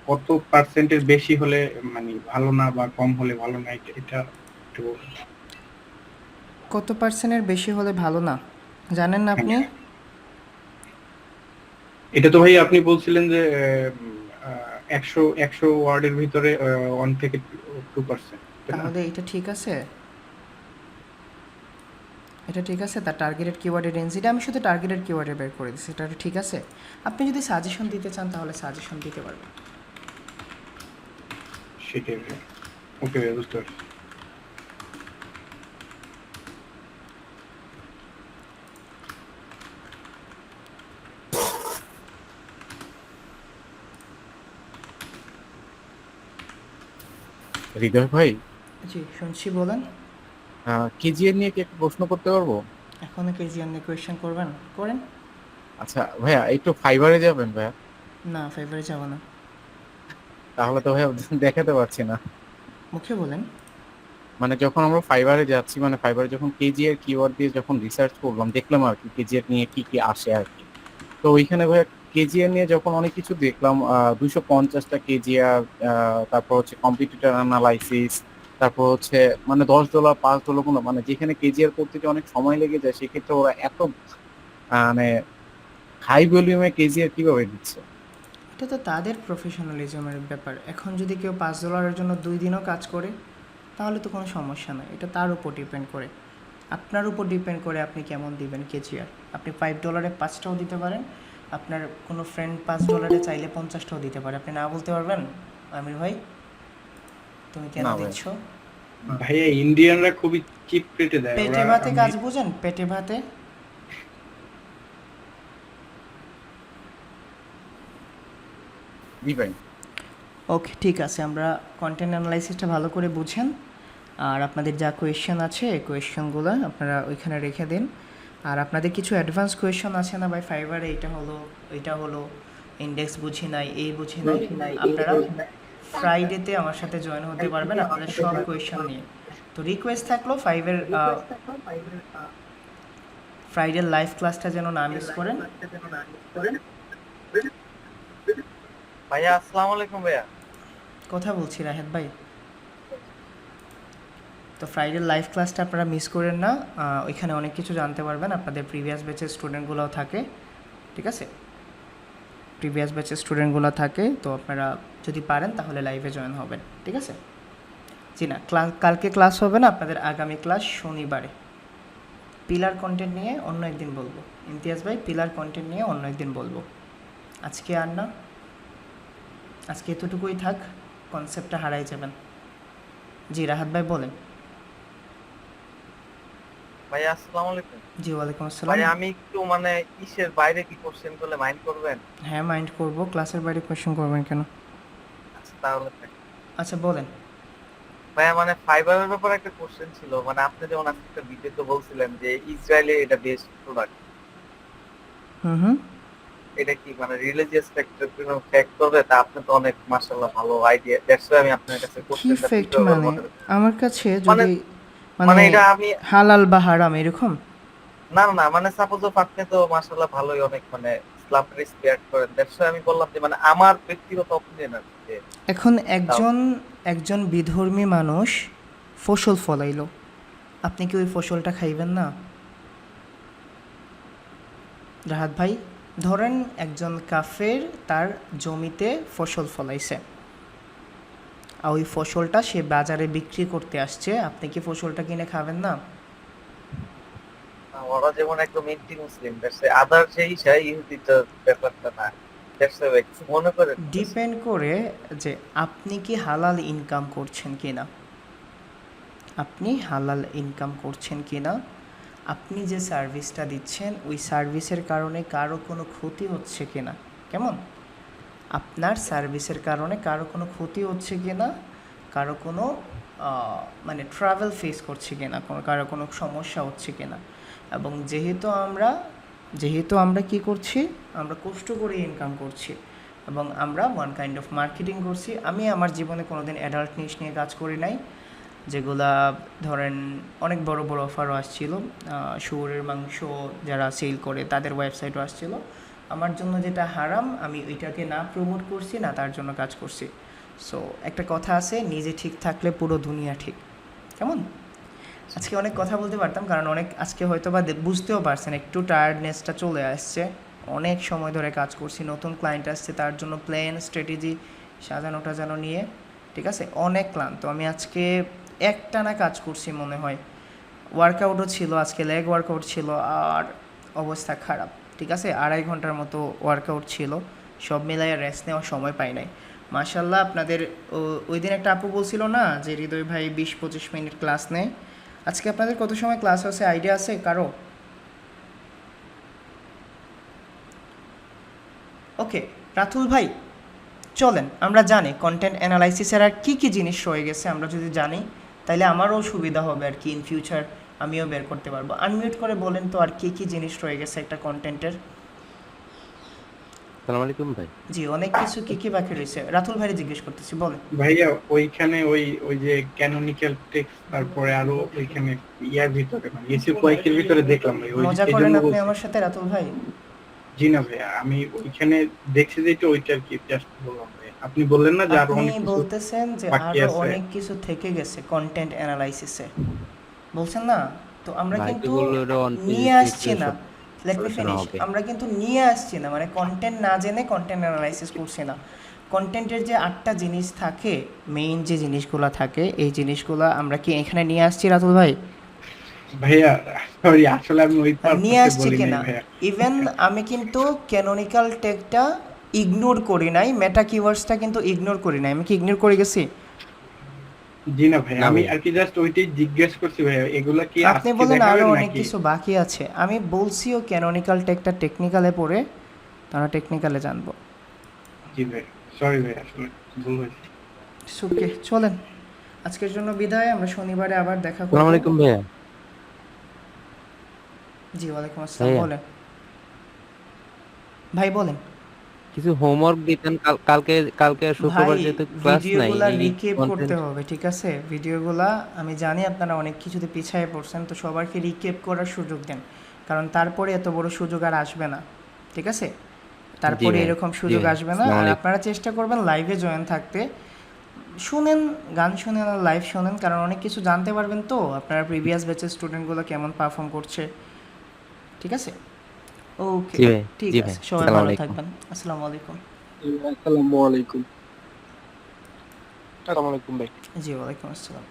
B: কত পার্সেন্টের বেশি হলে মানে ভালো না, বা কম হলে ভালো না, এটা একটু বলুন।
A: কত পার্সেন্টের বেশি হলে ভালো না জানেন না আপনি?
B: এটা তো ভাই আপনি বলছিলেন যে 100 ওয়ার্ডের ভিতরে 1 থেকে 2%।
A: তাহলে এটা ঠিক আছে, এটা ঠিক আছে। তার টার্গেটেড কিওয়ার্ডের রেঞ্জ, এটা আমি শুধু টার্গেটেড কিওয়ার্ডে বের করে দিচ্ছি, এটা ঠিক আছে। আপনি যদি সাজেশন দিতে চান তাহলে সাজেশন দিতে পারবেন।
B: সেটাই ভাই। ওকে ভাই, বুঝতে পারছি।
C: হৃদয় ভাই,
A: জি শুনছি, বলেন।
C: কেজিএর নিয়ে কি একটা প্রশ্ন করতে পারবো?
A: এখনও কেজিএম নিয়ে কোয়েশ্চেন করবেন? করেন।
C: আচ্ছা ভাইয়া, একটু ফাইবারে যাবেন ভাইয়া।
A: না, ফেভারে যাব না।
C: তাহলে তো ভাইয়া দেখাতে পারছি না।
A: মুখে বলেন।
C: মানে যখন আমরা ফাইবারে যাচ্ছি, মানে ফাইবারে যখন কেজিএর কিওয়ার্ড দিয়ে যখন রিসার্চ করলাম, দেখলাম আর কি কেজিএর নিয়ে কি কি আসে আর কি। তো ওইখানে ভাইয়া কেজিএর নিয়ে যখন অনেক কিছু দেখলাম, 250টা কেজিআর, তারপর হচ্ছে কম্পিটিটর অ্যানালাইসিস, তারপর হচ্ছে মানে $10 $5 কোনো, মানে যেখানে কেজিআর করতে যে অনেক সময় লেগে যায়, সেক্ষেত্রে ওরা এত মানে হাই ভলিউমে কেজিআর কিভাবে দিচ্ছে?
A: এটা তো তাদের প্রফেশনালিজমের ব্যাপার। এখন যদি কেউ $5 জন্য 2 দিনও কাজ করে, তাহলে তো কোনো সমস্যা নয়। এটা তার উপর ডিপেন্ড করে, আপনার উপর ডিপেন্ড করে আপনি কেমন দিবেন কেজিআর। আপনি $5 5টাও দিতে পারেন, আপনার কোনো ফ্রেন্ড $5 চাইলে 50টাও দিতে পারে। আপনি না বলতে পারবেন? আমির ভাই, তুমি কেন
C: না ভাই,
A: দিচ্ছ?
B: ভাইয়া ইন্ডিয়ানরা খুবই চিপ রেটে দেয়।
A: পেটে ভাতে কাজ বুঝেন, পেটে ভাতে।
C: জি ভাই।
A: ওকে ঠিক আছে, আমরা কন্টেন্ট অ্যানালাইসিসটা ভালো করে বুঝেন। আর আপনাদের যা কোয়েশ্চেন আছে কোয়েশ্চেনগুলো আপনারা ওইখানে রেখে দিন। আর আপনাদের কিছু অ্যাডভান্স কোয়েশ্চেন আছে না ভাই ফাইবারে, এটা হলো ইন্ডেক্স বুঝি নাই, এই বুঝি নাই, আপনারা ফ্রাইডেতে আমার সাথে জয়েন হতে পারবেন আপনাদের সব কোয়েশ্চেন নিয়ে। তো রিকোয়েস্ট থাকলো ফ্রাইডের লাইভ ক্লাসটা যেন না মিস করেন।
D: ভাইয়া আসসালামু আলাইকুম ভাইয়া।
A: কথা বলছি রাহেত ভাই। তো ফ্রাইডের লাইভ ক্লাসটা আপনারা মিস করেন না, ওইখানে অনেক কিছু জানতে পারবেন। আপনাদের প্রিভিয়াস ব্যাচের স্টুডেন্টগুলোও থাকে, ঠিক আছে, প্রিভিয়াস ব্যাচের স্টুডেন্টগুলো থাকে। তো আপনারা যদি পারেন তাহলে লাইভে জয়েন হবেন, ঠিক আছে। জি না, কালকে ক্লাস হবে না, আপনাদের আগামী ক্লাস শনিবারে। পিলার কন্টেন্ট নিয়ে অন্য একদিন বলবো। ইমতিয়াজ ভাই পিলার কন্টেন্ট নিয়ে অন্য একদিন বলবো, আজকে আর না, আজকে এতটুকুই থাক, কনসেপ্টটা হারাই যাবেন। জি রাহাত ভাই বলেন।
D: ভাইয়া আসসালামু আলাইকুম।
A: জি ওয়ালাইকুম আসসালাম।
D: ভাইয়া আমি একটু মানে ইসের বাইরে কি কোশ্চেন করলে মাইন্ড করবেন?
A: হ্যাঁ মাইন্ড করবো, ক্লাসের বাইরে কোয়েশ্চেন করবেন কেন?
D: আচ্ছা তাহলে থাক।
A: আচ্ছা বলেন।
D: ভাইয়া মানে ফাইবারের ব্যাপারে একটা কোশ্চেন ছিল, মানে আপনি যেমন আজকে একটা ভিডিওতে বলছিলেন যে ইসরায়েলে এটা বেস্ট প্রোডাক্ট,
A: হুম
D: এটা কি মানে রিলিজিয়াস ফ্যাক্টর কোনো ফ্যাক্ট করবে? তা আপনি তো অনেক মাশাআল্লাহ ভালো আইডিয়া, দ্যাটস ওয়াই আমি আপনার কাছে
A: কি
D: কোশ্চেনটা
A: ফ্যাক্ট মানে? আমার কাছে
D: মানে
A: যদি
D: মানে এটা আমি
A: হালাল বা হারাম এরকম?
D: না না না মানে সাপোজ আপনি তো মাশাআল্লাহ ভালোই অনেক মানে ইসলাম রেসপেক্ট করেন, দ্যাটস ওয়াই আমি বললাম যে মানে আমার ব্যক্তিগত অপিনিয়ন আর কি যে
A: এখন একজন বিধর্মী মানুষ ফসল ফলাইলো, আপনি কি ওই ফসলটা খাইবেন না? রাহাত ভাই ধরেন একজন কাফের তার জমিতে ফসল ফলাইছে, আর ওই ফসলটা সে বাজারে বিক্রি করতে আসছে, আপনি কি ফসলটা কিনে খাবেন না?
D: ওরা যেমন একদম এন্টি মুসলিম, দ্যাটস আদার সেই সেই ইহুদিটা ব্যাপারটা না, দ্যাটস কিছু মনে করেন?
A: ডিপেন্ড করে যে আপনি কি হালাল ইনকাম করছেন কিনা, আপনি হালাল ইনকাম করছেন কিনা, আপনি যে সার্ভিসটা দিচ্ছেন ওই সার্ভিসের কারণে কারো কোনো ক্ষতি হচ্ছে কিনা, কেমন, আপনার সার্ভিসের কারণে কারো কোনো ক্ষতি হচ্ছে কিনা, কারো কোনো মানে ট্রাভেল ফেস করছে কিনা, কারো কোনো সমস্যা হচ্ছে কিনা। এবং যেহেতু আমরা কি করছি, আমরা কষ্ট করে ইনকাম করছি এবং আমরা ওয়ান কাইন্ড অফ মার্কেটিং করছি। আমি আমার জীবনে কোনোদিন অ্যাডাল্ট নিউজ নিয়ে কাজ করি নাই, যেগুলা ধরেন অনেক বড় বড় অফারও আসছিল, শুয়োরের মাংস যারা সেল করে তাদের ওয়েবসাইটও আসছিল। আমার জন্য যেটা হারাম আমি ওইটাকে না প্রমোট করছি না তার জন্য কাজ করছি। সো একটা কথা আছে, নিজে ঠিক থাকলে পুরো দুনিয়া ঠিক, কেমন। আজকে অনেক কথা বলতে পারতাম, কারণ আজকে হয়তো বা বুঝতেও পারছেন একটু টায়ার্ডনেসটা চলে আসছে, অনেক সময় ধরে কাজ করছি, নতুন ক্লায়েন্ট আসছে, তার জন্য প্ল্যান স্ট্র্যাটেজি সাজানো নিয়ে, ঠিক আছে, অনেক ক্লান্ত আমি। আজকে একটানা কাজ করছি মনে হয়, ওয়ার্কআউটও ছিল আজকে, লেগ ওয়ার্কআউট ছিল, আর অবস্থা খারাপ, ঠিক আছে, 2.5 ঘন্টার মতো ওয়ার্কআউট ছিল, সব মিলাইয়ে রেস্ট নেওয়ার সময় পাই নাই। মাশাল্লাহ আপনাদের ওই দিন একটা আপু বলছিল না যে হৃদয় ভাই 20-25 মিনিট ক্লাস নেয়, আজকে আপনাদের কত সময় ক্লাস আছে আইডিয়া আছে কারো? ওকে রাতুল ভাই চলেন আমরা জানি কন্টেন্ট অ্যানালাইসিসের আর কী কী জিনিস রয়ে গেছে, আমরা যদি জানি তাহলে আমারও সুবিধা হবে আর কি, ইন ফিউচার আমিও বের করতে পারবো। আনমিউট করে বলেন তো আর কী কী জিনিস রয়ে গেছে একটা কন্টেন্টের।
E: আসসালামু আলাইকুম ভাই।
A: জি অনেক কিছু কী বাকি রয়েছে, রাতুল ভাইরে জিজ্ঞেস করতেছি, বলেন।
B: ভাইয়া ওইখানে ওই যে ক্যানোনিক্যাল টেক্সট, তারপরে আরো ওইখানে ইয়ার ভিতরে মানে এসি কয়েকের ভিতরে দেখলাম ভাই, ওই
A: মজা
B: এই
A: করেন
B: জন্য
A: আপনি
B: বলছি।
A: আমার সাথে রাতুল ভাই?
B: জি না ভাইয়া, আমি ওইখানে দেখছি যে এটা ওইটার কি জাস্ট বললাম ভাই। আপনি বললেন না যে আরো
A: আপনি
B: অনেক কিছু
A: বলতেছেন যে
B: বাকি
A: আরো
B: আছে।
A: অনেক কিছু থেকে গেছে কন্টেন্ট অ্যানালাইসিসে, বলছেন না? তো আমরা
E: ভাই
A: কিন্তু
E: তো বললো এটা অন পেজ
A: নিয়ে আসছি না, লেট মি
E: আলোচনা
A: ফিনিশ,
E: হবে।
A: আমরা কিন্তু নিয়ে আসছি না, মানে কন্টেন্ট না জেনে কন্টেন্ট অ্যানালাইসিস করছি না। কন্টেন্টের যে 8টা জিনিস থাকে, মেইন যে জিনিসগুলো থাকে, এই জিনিসগুলো আমরা কি এখানে নিয়ে আসছি রাতুল ভাই?
B: ভাইয়া সরি, আসলে আমি ওই
A: নিয়ে
B: পারপাসে
A: আসছি
B: বলি
A: কিনা?
B: নাই ভাইয়া।
A: ইভেন আমি কিন্তু ক্যানোনিক্যাল টেগটা ইগনোর করি নাই, মেটা কিওয়ার্ডসটা কিন্তু ইগনোর করি নাই, আমি কি ইগনোর করে গেছি?
B: জি না ভাই,
E: না
B: আমি
E: ভাইয়া।
B: আর কি জাস্ট ওইটাই জিজ্ঞেস করছি ভাইয়া, এগুলা কি
A: আপনি
B: আজকে
A: বলেন আরো
B: দেখাবেন
A: অনেক
B: নাকি?
A: কিছু বাকি আছে, আমি বলছিও ক্যানোনিক্যাল টেগটা টেকনিক্যালে পড়ে তারা টেকনিক্যালে জানবো।
B: জি ভাই, সরি ভাই, আসলে ভুল হয়েছে।
A: সুকে চলেন আজকের জন্য বিদায়, আমরা শনিবারে আবার দেখা করব।
E: আসসালামু আলাইকুম ভাইয়া।
A: জি ওয়ালাইকুম আসসালাম,
E: ভাইয়া
A: বলেন ভাই বলেন।
E: কিছু হোমওয়ার্ক দিতেন কালকে। কালকে শুক্রবার
A: ভাই
E: যেহেতু ক্লাস নাই,
A: ভিডিওগুলা
E: এই
A: রিকেপ করতে
E: কন্টেন্ট।
A: হবে, ঠিক আছে? ভিডিওগুলা আমি জানি আপনারা অনেক কিছুতে পিছিয়ে পড়ছেন, তো সবাইকে রিকেপ করার সুযোগ দেন, কারণ তারপরে এত বড় সুযোগ আর আসবে না, ঠিক আছে?
E: জি
A: তারপরে
E: ভাই,
A: এরকম
E: জি
A: সুযোগ
E: ভাই,
A: আসবে না।
E: আসসালামু
A: আর
E: আলাইকুম।
A: আপনারা চেষ্টা করবেন লাইভে জয়েন থাকতে, শুনেন, গান শুনেন আর লাইভ শোনেন, কারণ অনেক কিছু জানতে পারবেন। তো আপনারা প্রিভিয়াস ব্যাচের স্টুডেন্টগুলো কেমন পারফর্ম করছে, ঠিক আছে? ওকে,
E: জি ভাই,
A: ঠিক
E: জি ভাই,
A: আছে, সবাই
E: আসসালামু
A: ভালো
E: আলাইকুম।
A: থাকবেন। আসসালামু আলাইকুম।
F: আসসালামু আলাইকুম। আসসালামু আলাইকুম ভাই।
A: জি ওয়ালাইকুম আসসালাম।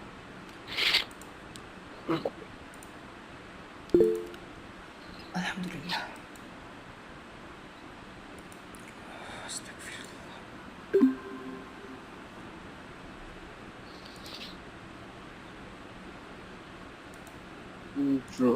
A: আলহামদুলিল্লাহ।
F: Intro.